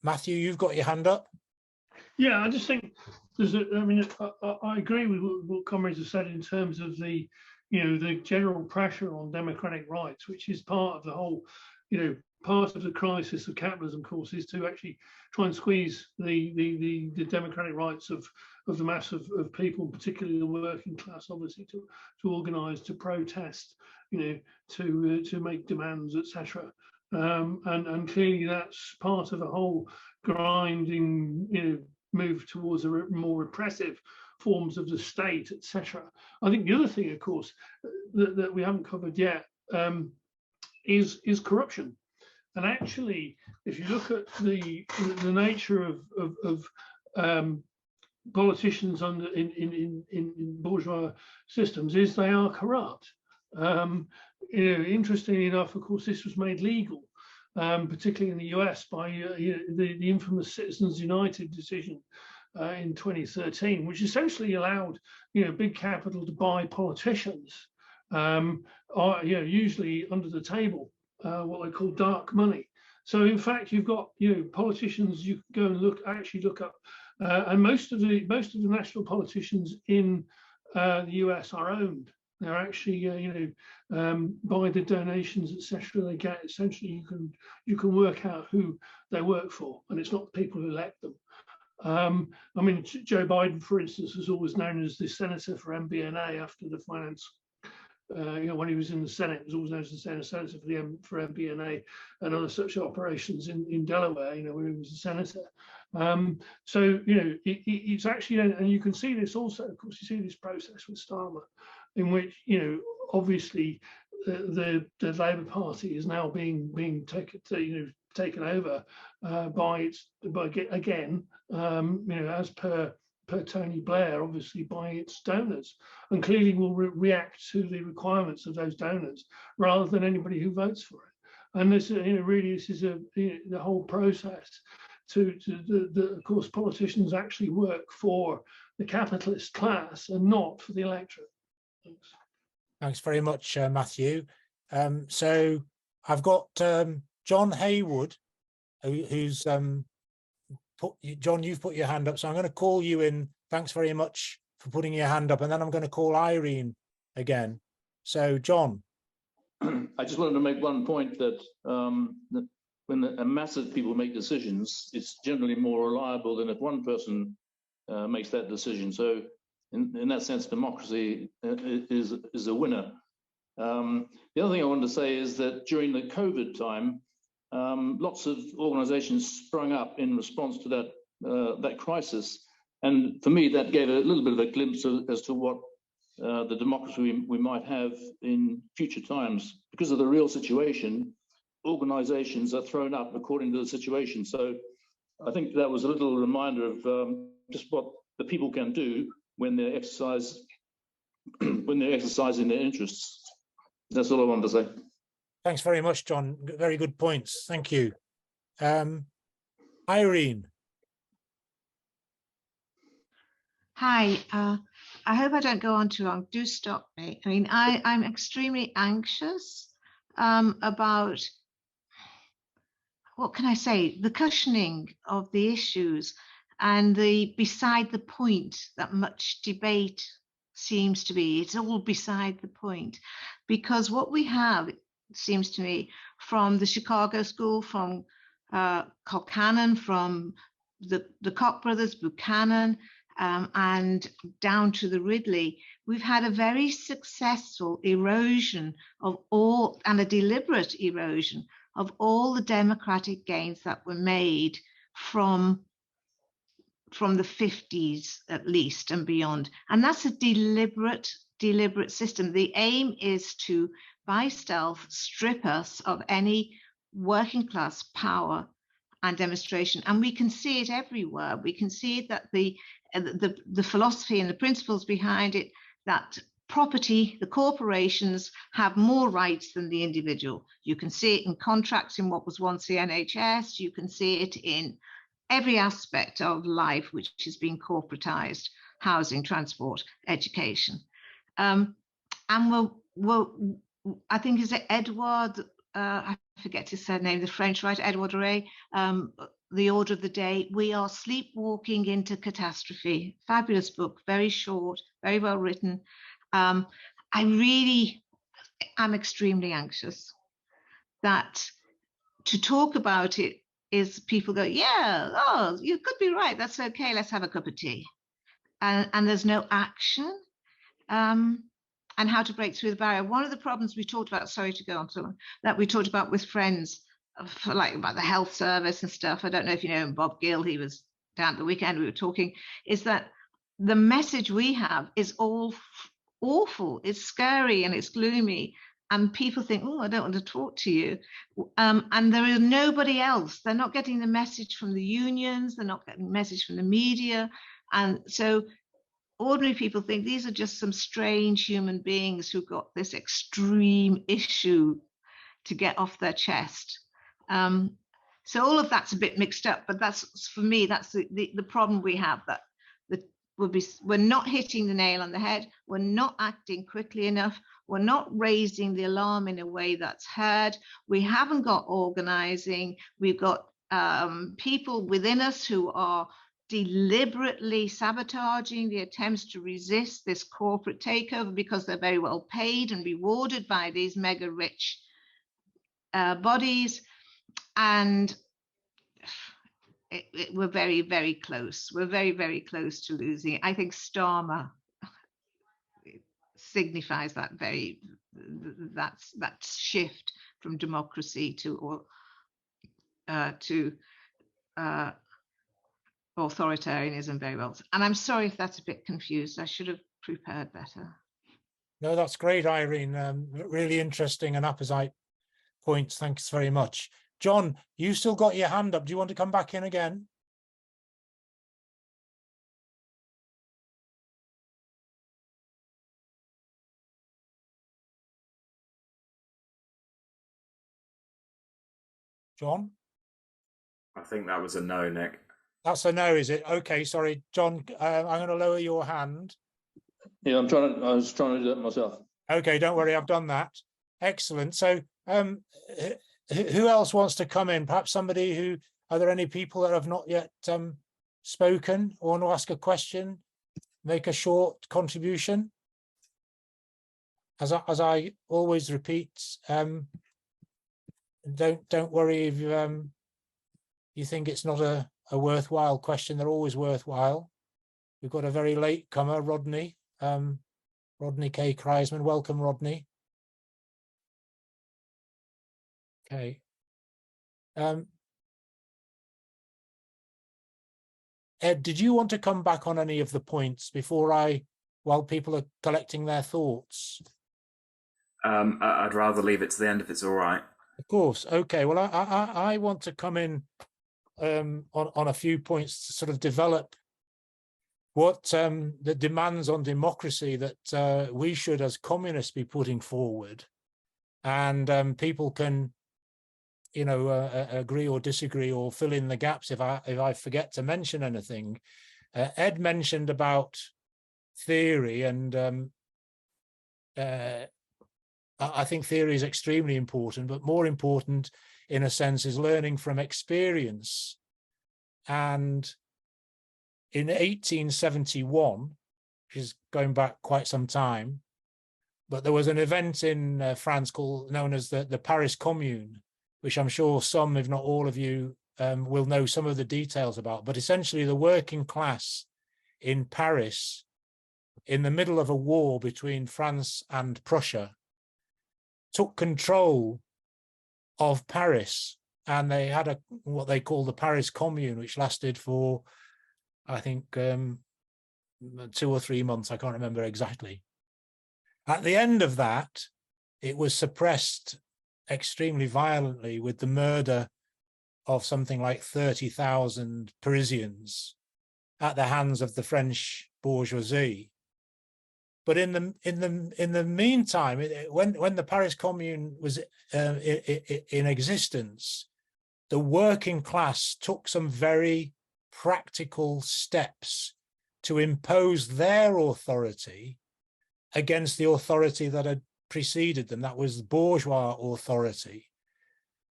Matthew, you've got your hand up. Yeah, I just think I agree with what comrades have said in terms of the general pressure on democratic rights, which is part of the whole, part of the crisis of capitalism, of course, is to actually try and squeeze the democratic rights of the mass of people, particularly the working class, obviously, to organise, to protest, to make demands, etc. And clearly that's part of the whole grinding, move towards a more repressive forms of the state, etc. I think the other thing, of course, that we haven't covered yet is corruption. And actually, if you look at the nature of politicians in bourgeois systems, is they are corrupt. Interestingly enough, of course, this was made legal, particularly in the US, by the infamous Citizens United decision in 2013, which essentially allowed big capital to buy politicians, usually under the table, what they call dark money. So in fact, you've got politicians you can go and look up, and most of the national politicians in the US are owned. They're actually, by the donations, etc. they get. Essentially, you can work out who they work for, and it's not the people who elect them. Joe Biden, for instance, was always known as the senator for MBNA after the finance. When he was in the Senate, was always known as the senator for MBNA and other such operations in Delaware. When he was a senator. It's actually, and you can see this also. Of course, you see this process with Starmer, in which obviously the Labour Party is now being taken over by again, as per Tony Blair, obviously by its donors, and clearly will react to the requirements of those donors rather than anybody who votes for it. And this, really, this is the whole process. Of course, politicians actually work for the capitalist class and not for the electorate. Thanks. Thanks very much, Matthew. So I've got John Haywood, who's John, you've put your hand up, so I'm going to call you in. Thanks very much for putting your hand up, and then I'm going to call Irene again. So, John. I just wanted to make one point that when a mass of people make decisions, it's generally more reliable than if one person makes that decision. So, in that sense, democracy is a winner. The other thing I wanted to say is that during the COVID time, lots of organizations sprung up in response to that crisis. And for me, that gave a little bit of a glimpse as to what the democracy we might have in future times. Because of the real situation, organizations are thrown up according to the situation. So I think that was a little reminder of just what the people can do when they're exercising their interests. That's all I wanted to say. Thanks very much, John. Very good points. Thank you. Irene. Hi, I hope I don't go on too long. Do stop me. I mean, I'm extremely anxious about, what can I say, the cushioning of the issues and the beside the point that much debate seems to be. It's all beside the point, because what we have, it seems to me, from the Chicago School, from Colcannon, from the Koch brothers, Buchanan, and down to the Ridley, we've had a very successful erosion of all, and a deliberate erosion of all the democratic gains that were made from the 50s at least and beyond. And that's a deliberate system. The aim is to, by stealth, strip us of any working class power and demonstration. And we can see it everywhere. We can see that the philosophy and the principles behind it, that property, the corporations have more rights than the individual. You can see it in contracts in what was once the NHS. You can see it in every aspect of life which has been corporatized: housing, transport, education. And I think, is it Edward, I forget his surname, the French writer, Edward Ray, The Order of the Day. We are sleepwalking into catastrophe. Fabulous book, very short, very well written. I really am extremely anxious that to talk about it is people go, yeah, oh, you could be right, that's okay, let's have a cup of tea. And there's no action. And how to break through the barrier. One of the problems we talked about, sorry to go on so long, that we talked about with friends, like about the health service and stuff. I don't know if you know Bob Gill, he was down at the weekend, we were talking, is that the message we have is all awful, it's scary and it's gloomy. And people think, oh, I don't want to talk to you. And there is nobody else. They're not getting the message from the unions. They're not getting the message from the media. And so ordinary people think these are just some strange human beings who got this extreme issue to get off their chest. So all of that's a bit mixed up, but that's, for me, that's the problem we have, that we're not hitting the nail on the head. We're not acting quickly enough. We're not raising the alarm in a way that's heard. We haven't got organizing. We've got people within us who are deliberately sabotaging the attempts to resist this corporate takeover because they're very well paid and rewarded by these mega rich bodies. And we're very, very close. We're very, very close to losing it. I think Starmer signifies that that shift from democracy to authoritarianism very well. And I'm sorry if that's a bit confused. I should have prepared better. No, that's great, Irene. Really interesting and apposite points. Thanks very much. John, you still got your hand up. Do you want to come back in again? John? I think that was a no, Nick. That's a no, is it? Okay, sorry, John. I'm going to lower your hand. Yeah, I was trying to do that myself. Okay, don't worry, I've done that. Excellent. So, who else wants to come in? Perhaps somebody who, are there any people that have not yet spoken or want to ask a question, make a short contribution? As I always repeat, don't worry if you think it's not a worthwhile question. They're always worthwhile. We've got a very late comer, Rodney. Rodney K. Kreisman. Welcome, Rodney. Okay. Ed, did you want to come back on any of the points before I while people are collecting their thoughts? I'd rather leave it to the end if it's all right. Of course. Okay. Well, I want to come in on a few points to sort of develop what the demands on democracy that we should, as communists, be putting forward, and people can, you know, agree or disagree or fill in the gaps if I forget to mention anything. Ed mentioned about theory, and I think theory is extremely important, but more important in a sense is learning from experience. And in 1871, which is going back quite some time, but there was an event in France known as the Paris Commune, which I'm sure some, if not all of you, will know some of the details about. But essentially the working class in Paris, in the middle of a war between France and Prussia, took control of Paris, and they had what they call the Paris Commune, which lasted for, I think, 2 or 3 months. I can't remember exactly. At the end of that, it was suppressed extremely violently with the murder of something like 30,000 Parisians at the hands of the French bourgeoisie. But in the meantime, when the Paris Commune was in existence, the working class took some very practical steps to impose their authority against the authority that had preceded them. That was the bourgeois authority.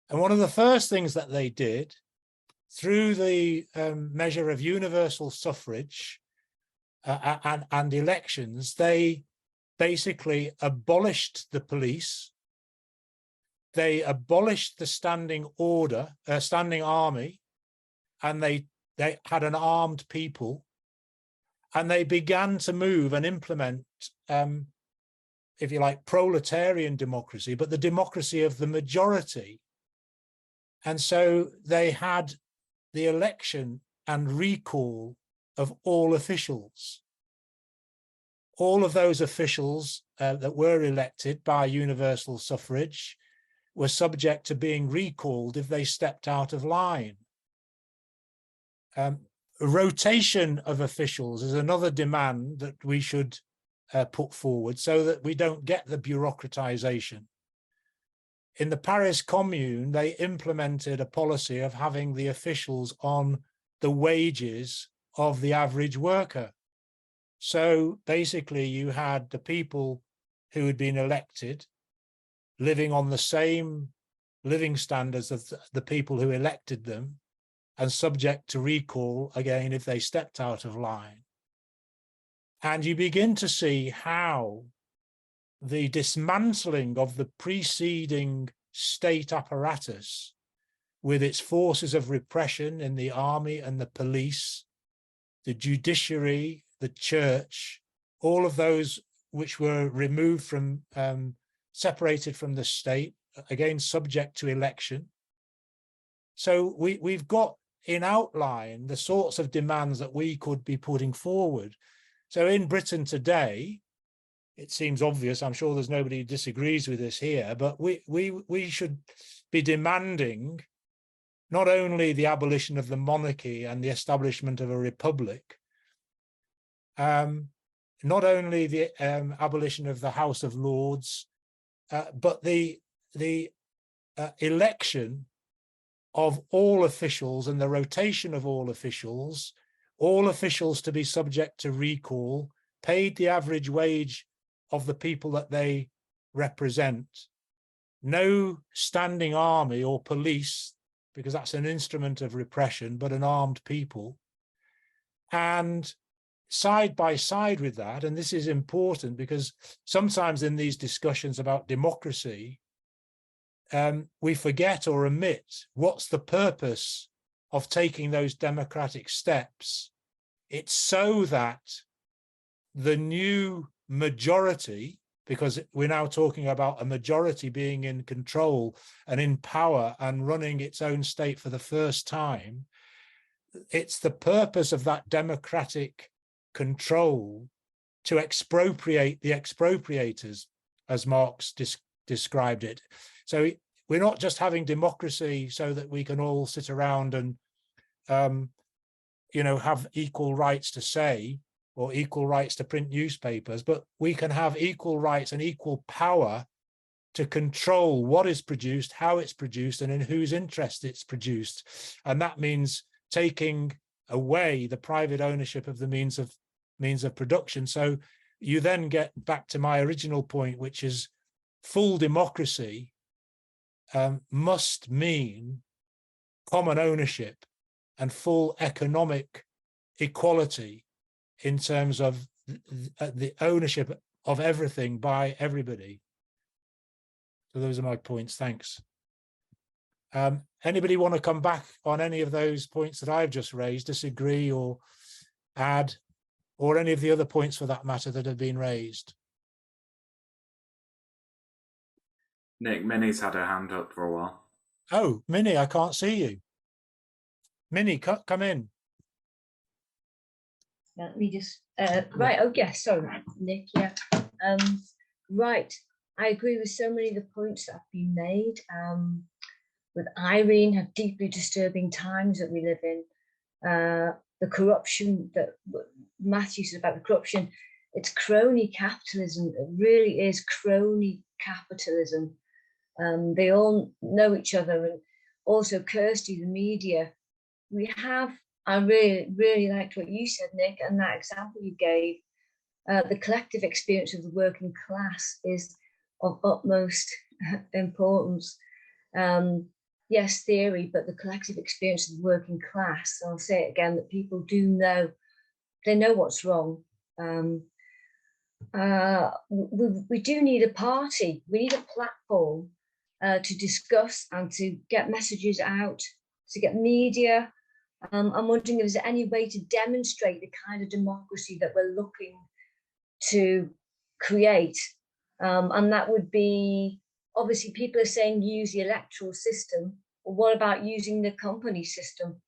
And one of the first things that they did, through the measure of universal suffrage and elections, they basically abolished the police. They abolished the standing army, and they had an armed people, and they began to move and implement, if you like, proletarian democracy, but the democracy of the majority. And so they had the election and recall of all officials. All of those officials that were elected by universal suffrage were subject to being recalled if they stepped out of line. Rotation of officials is another demand that we should put forward so that we don't get the bureaucratization. In the Paris Commune, they implemented a policy of having the officials on the wages of the average worker. So basically you had the people who had been elected living on the same living standards as the people who elected them, and subject to recall again if they stepped out of line. And you begin to see how the dismantling of the preceding state apparatus, with its forces of repression in the army and the police, the judiciary, the church, all of those which were removed from, separated from the state, again subject to election. So we've got in outline the sorts of demands that we could be putting forward. So in Britain today, it seems obvious, I'm sure there's nobody who disagrees with this here, but we should be demanding not only the abolition of the monarchy and the establishment of a republic, not only the abolition of the House of Lords, but the election of all officials and the rotation of all officials to be subject to recall, paid the average wage of the people that they represent, no standing army or police, because that's an instrument of repression, but an armed people. And side by side with that, and this is important because sometimes in these discussions about democracy, we forget or omit what's the purpose of taking those democratic steps. It's so that the new majority, because we're now talking about a majority being in control and in power and running its own state for the first time, it's the purpose of that democratic control to expropriate the expropriators, as Marx described it. So we're not just having democracy so that we can all sit around and, you know, have equal rights to say, or equal rights to print newspapers, but we can have equal rights and equal power to control what is produced, how it's produced, and in whose interest it's produced. And that means taking away the private ownership of the means of production. So you then get back to my original point, which is full democracy must mean common ownership and full economic equality in terms of the ownership of everything by everybody. So those are my points. Thanks. Anybody want to come back on any of those points that I've just raised, disagree or add, or any of the other points for that matter that have been raised? Nick, Minnie's had her hand up for a while. Oh, Minnie, I can't see you. Minnie, come in. Let me just right. Oh yes, sorry, Nick. Yeah. Right. I agree with so many of the points that have been made. With Irene, have deeply disturbing times that we live in. The corruption that Matthew said about the corruption, it's crony capitalism. It really is crony capitalism. They all know each other, and also Kirsty, the media. We have. I really liked what you said, Nick, and that example you gave. The collective experience of the working class is of utmost importance. Yes, theory, but the collective experience of the working class, I'll say it again, that people do know, they know what's wrong. We do need a party, we need a platform to discuss and to get messages out, to get media. I'm wondering if there's any way to demonstrate the kind of democracy that we're looking to create. And that would be, obviously people are saying use the electoral system, but what about using the company system?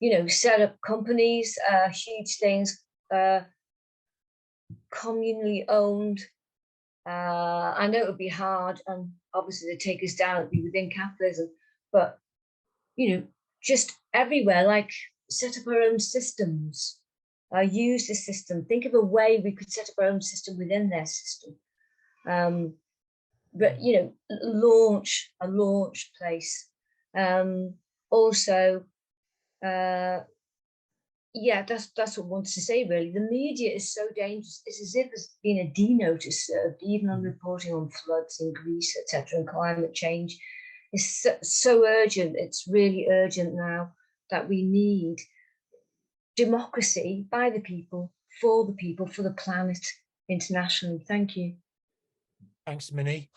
You know, set up companies, huge things, communally owned. I know it would be hard, and obviously to take us down, it'd be within capitalism, but, you know, just everywhere, like set up our own systems, use the system, think of a way we could set up our own system within their system. But, you know, a launch place. Also, yeah, that's what I wanted to say, really. The media is so dangerous. It's as if there's been a D-notice served, even on reporting on floods in Greece, etc., and climate change. It's so urgent. It's really urgent now that we need democracy by the people, for the planet, internationally. Thank you. Thanks, Minnie.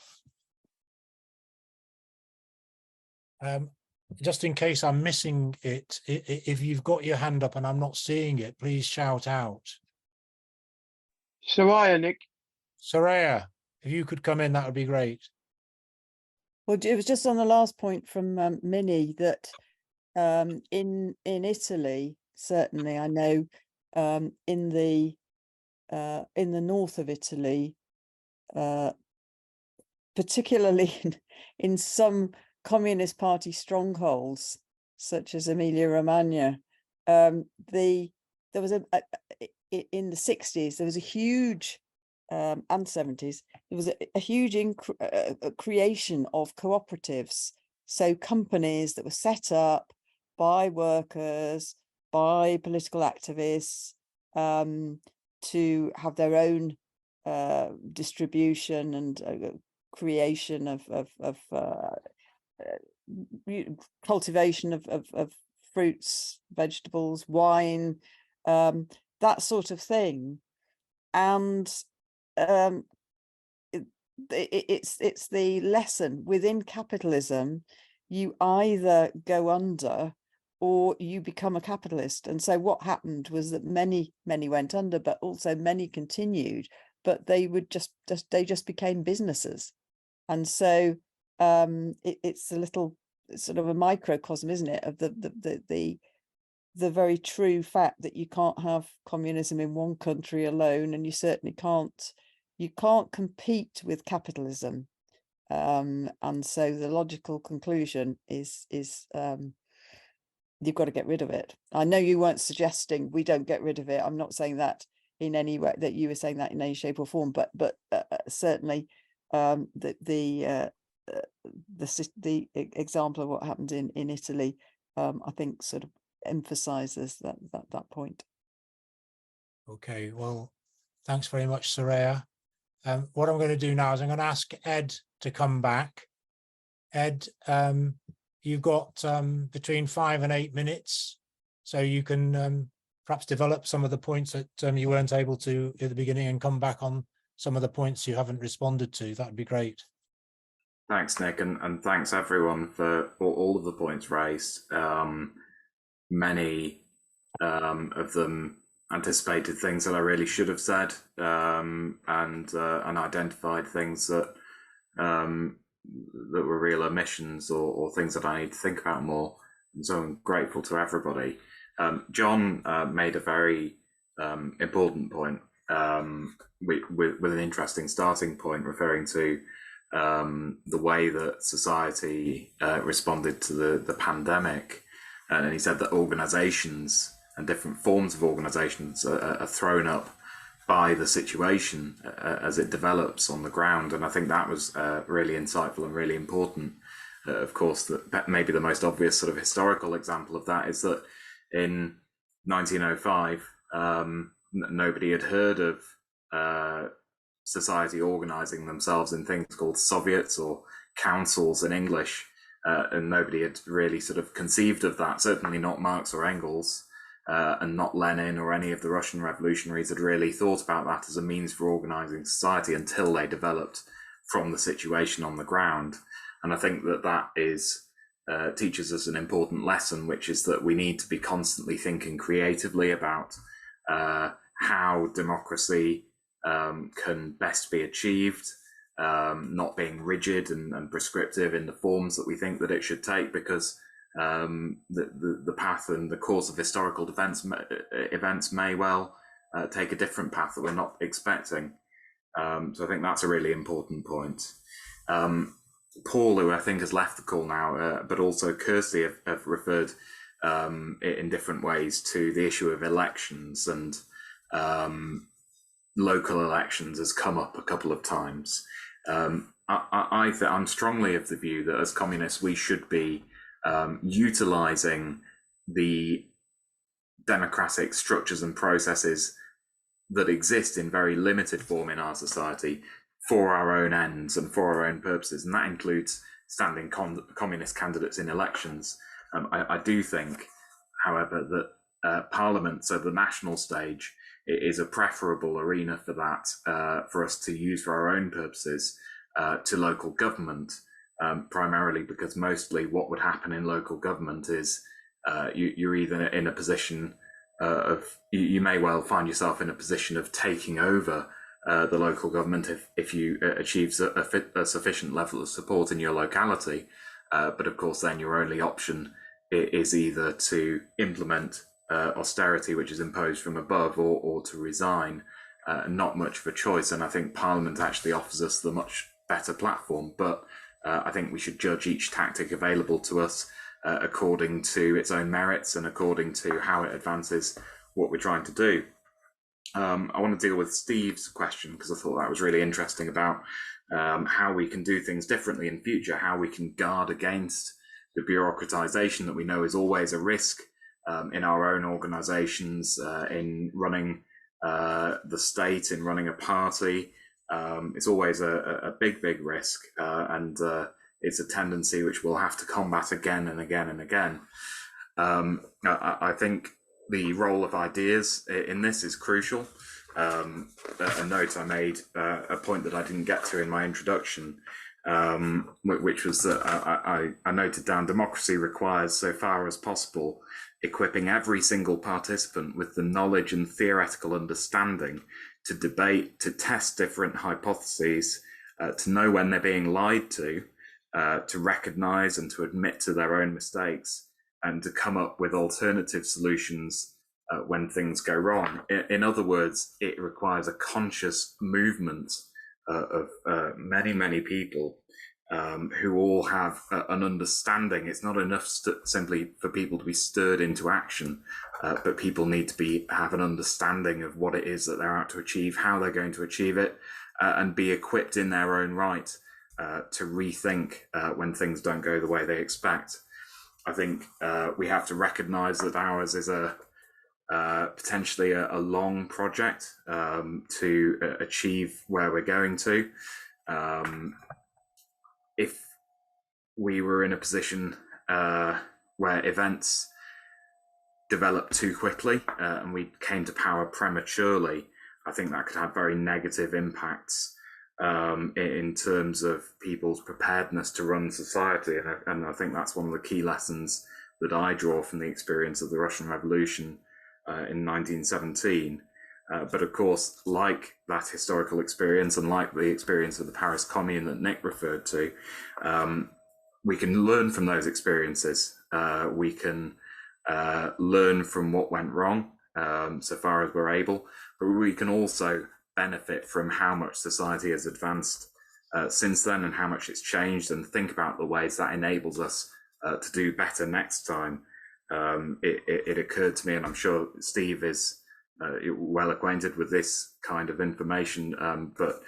Just in case I'm missing it, if you've got your hand up and I'm not seeing it, please shout out. Soraya, Nick. Soraya, if you could come in, that would be great. Well, it was just on the last point from Minnie that in Italy, certainly, I know in the north of Italy, particularly in some Communist Party strongholds, such as Emilia-Romagna, there was in the 60s, there was a huge and 70s, there was a huge creation of cooperatives. So companies that were set up by workers, by political activists, to have their own distribution and creation of cultivation of fruits, vegetables, wine, that sort of thing. And it's the lesson within capitalism: you either go under or you become a capitalist. And so what happened was that many went under, but also many continued, but they would just became businesses. And so it's a little sort of a microcosm, isn't it, of the the very true fact that you can't have communism in one country alone, and you certainly can't compete with capitalism. And so the logical conclusion is you've got to get rid of it. I know you weren't suggesting we don't get rid of it. I'm not saying that in any way, that you were saying that in any shape or form, but certainly the example of what happened in Italy, I think sort of emphasizes that point. Okay, well, thanks very much, Soraya. What I'm going to do now is I'm going to ask Ed to come back. Ed, you've got between 5 and 8 minutes, so you can perhaps develop some of the points that you weren't able to at the beginning and come back on some of the points you haven't responded to. That would be great. Thanks, Nick, and thanks everyone for all of the points raised. Many of them anticipated things that I really should have said, and identified things that were real omissions or things that I need to think about more. And so I'm grateful to everybody. John made a very important point with an interesting starting point, referring to the way that society responded to the pandemic. And he said that organizations and different forms of organizations are thrown up by the situation as it develops on the ground. And I think that was really insightful and really important. Of course, that maybe the most obvious sort of historical example of that is that in 1905, nobody had heard of society organizing themselves in things called Soviets or councils in English, and nobody had really sort of conceived of that, certainly not Marx or Engels, and not Lenin or any of the Russian revolutionaries had really thought about that as a means for organizing society until they developed from the situation on the ground. And I think that is teaches us an important lesson, which is that we need to be constantly thinking creatively about how democracy can best be achieved, not being rigid and prescriptive in the forms that we think that it should take, because the path and the course of historical events may well take a different path that we're not expecting. So I think that's a really important point. Paul, who I think has left the call now, but also Kirsty have referred in different ways to the issue of elections, and local elections has come up a couple of times. I'm strongly of the view that as communists we should be utilizing the democratic structures and processes that exist in very limited form in our society for our own ends and for our own purposes, and that includes standing communist candidates in elections. I do think, however, that Parliament, so the national stage, is a preferable arena for that, for us to use for our own purposes, to local government, primarily because mostly what would happen in local government is you're either in a position you may well find yourself in a position of taking over the local government if you achieve a sufficient level of support in your locality, but of course then your only option is either to implement austerity which is imposed from above, or to resign. Not much of a choice, and I think Parliament actually offers us the much better platform, but I think we should judge each tactic available to us according to its own merits and according to how it advances what we're trying to do. I want to deal with Steve's question because I thought that was really interesting about how we can do things differently in future, how we can guard against the bureaucratization that we know is always a risk in our own organizations, in running the state, in running a party. It's always a big risk, and it's a tendency which we'll have to combat again and again and again. I think the role of ideas in this is crucial. A note I made, a point that I didn't get to in my introduction, which was that I noted down democracy requires, so far as possible, equipping every single participant with the knowledge and theoretical understanding to debate, to test different hypotheses, to know when they're being lied to recognize and to admit to their own mistakes, and to come up with alternative solutions when things go wrong. In other words, it requires a conscious movement of many people who all have an understanding. It's not enough simply for people to be stirred into action, but people need to have an understanding of what it is that they're out to achieve, how they're going to achieve it, and be equipped in their own right to rethink when things don't go the way they expect. I think we have to recognise that ours is potentially a long project to achieve where we're going to. If we were in a position where events developed too quickly and we came to power prematurely, I think that could have very negative impacts in terms of people's preparedness to run society. And I think that's one of the key lessons that I draw from the experience of the Russian Revolution in 1917. But of course, like that historical experience and like the experience of the Paris Commune that Nick referred to, we can learn from those experiences. We can learn from what went wrong so far as we're able, but we can also benefit from how much society has advanced since then and how much it's changed, and think about the ways that enables us to do better next time. It occurred to me, and I'm sure Steve is well acquainted with this kind of information, but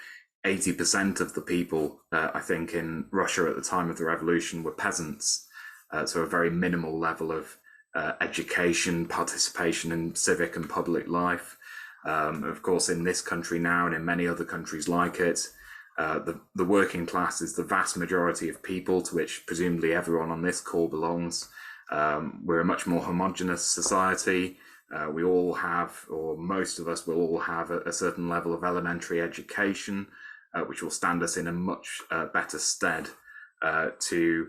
80% of the people, I think, in Russia at the time of the revolution were peasants, so a very minimal level of education, participation in civic and public life. Of course, in this country now and in many other countries like it, the working class is the vast majority of people, to which presumably everyone on this call belongs. We're a much more homogenous society. We all have, or most of us will all have, a certain level of elementary education, which will stand us in a much better stead to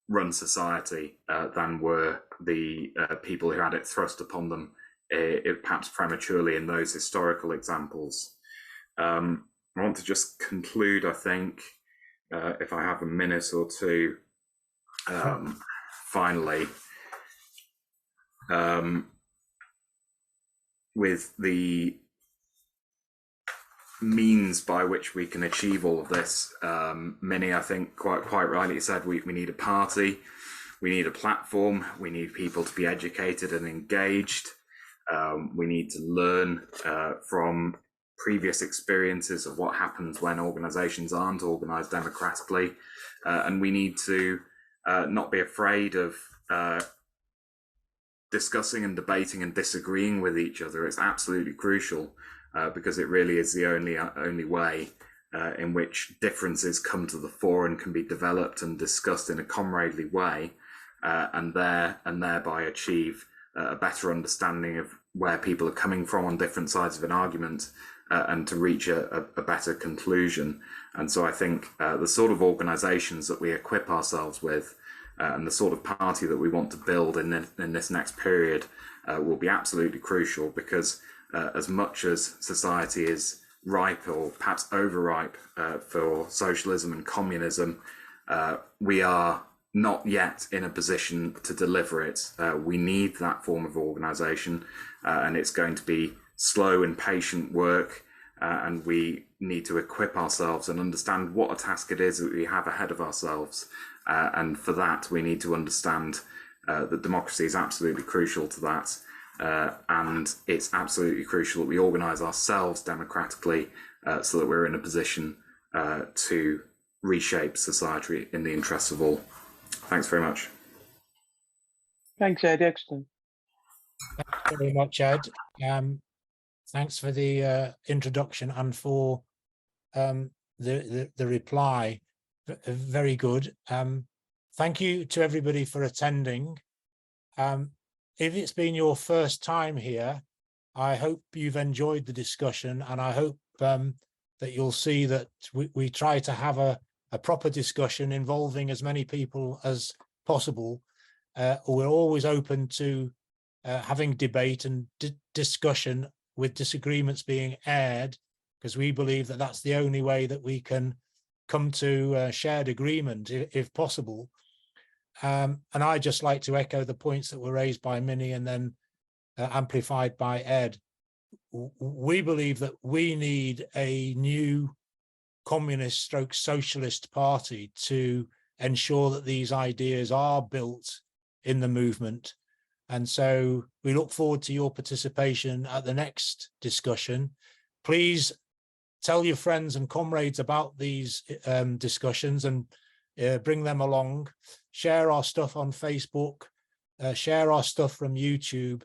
run society than were the people who had it thrust upon them, perhaps prematurely, in those historical examples. I want to just conclude, I think, if I have a minute or two, finally, with the means by which we can achieve all of this. Minnie, I think, quite rightly said, we need a party, we need a platform, we need people to be educated and engaged. We need to learn from previous experiences of what happens when organizations aren't organized democratically. And we need to not be afraid of discussing and debating and disagreeing with each other. It's absolutely crucial because it really is the only way in which differences come to the fore and can be developed and discussed in a comradely way, and thereby achieve a better understanding of where people are coming from on different sides of an argument, and to reach a better conclusion. And so I think the sort of organizations that we equip ourselves with and the sort of party that we want to build in this next period will be absolutely crucial, because as much as society is ripe or perhaps overripe for socialism and communism, we are not yet in a position to deliver it. We need that form of organization, and it's going to be slow and patient work, and we need to equip ourselves and understand what a task it is that we have ahead of ourselves. And for that, we need to understand that democracy is absolutely crucial to that. And it's absolutely crucial that we organise ourselves democratically so that we're in a position to reshape society in the interests of all. Thanks very much. Thanks, Ed. Excellent. Thanks very much, Ed. Thanks for the introduction and for the reply. Very good. Thank you to everybody for attending. If it's been your first time here, I hope you've enjoyed the discussion, and I hope that you'll see that we try to have a proper discussion involving as many people as possible. We're always open to having debate and discussion with disagreements being aired, because we believe that that's the only way that we can come to shared agreement, if possible. And I'd just like to echo the points that were raised by Minnie and then amplified by Ed. We believe that we need a new communist stroke socialist party to ensure that these ideas are built in the movement. And so we look forward to your participation at the next discussion. Please tell your friends and comrades about these discussions and bring them along. Share our stuff on Facebook, share our stuff from YouTube.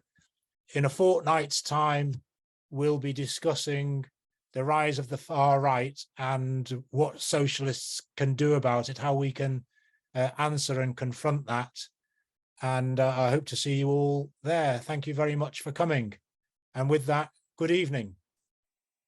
In a fortnight's time, we'll be discussing the rise of the far right and what socialists can do about it, how we can answer and confront that. And I hope to see you all there. Thank you very much for coming. And with that, good evening.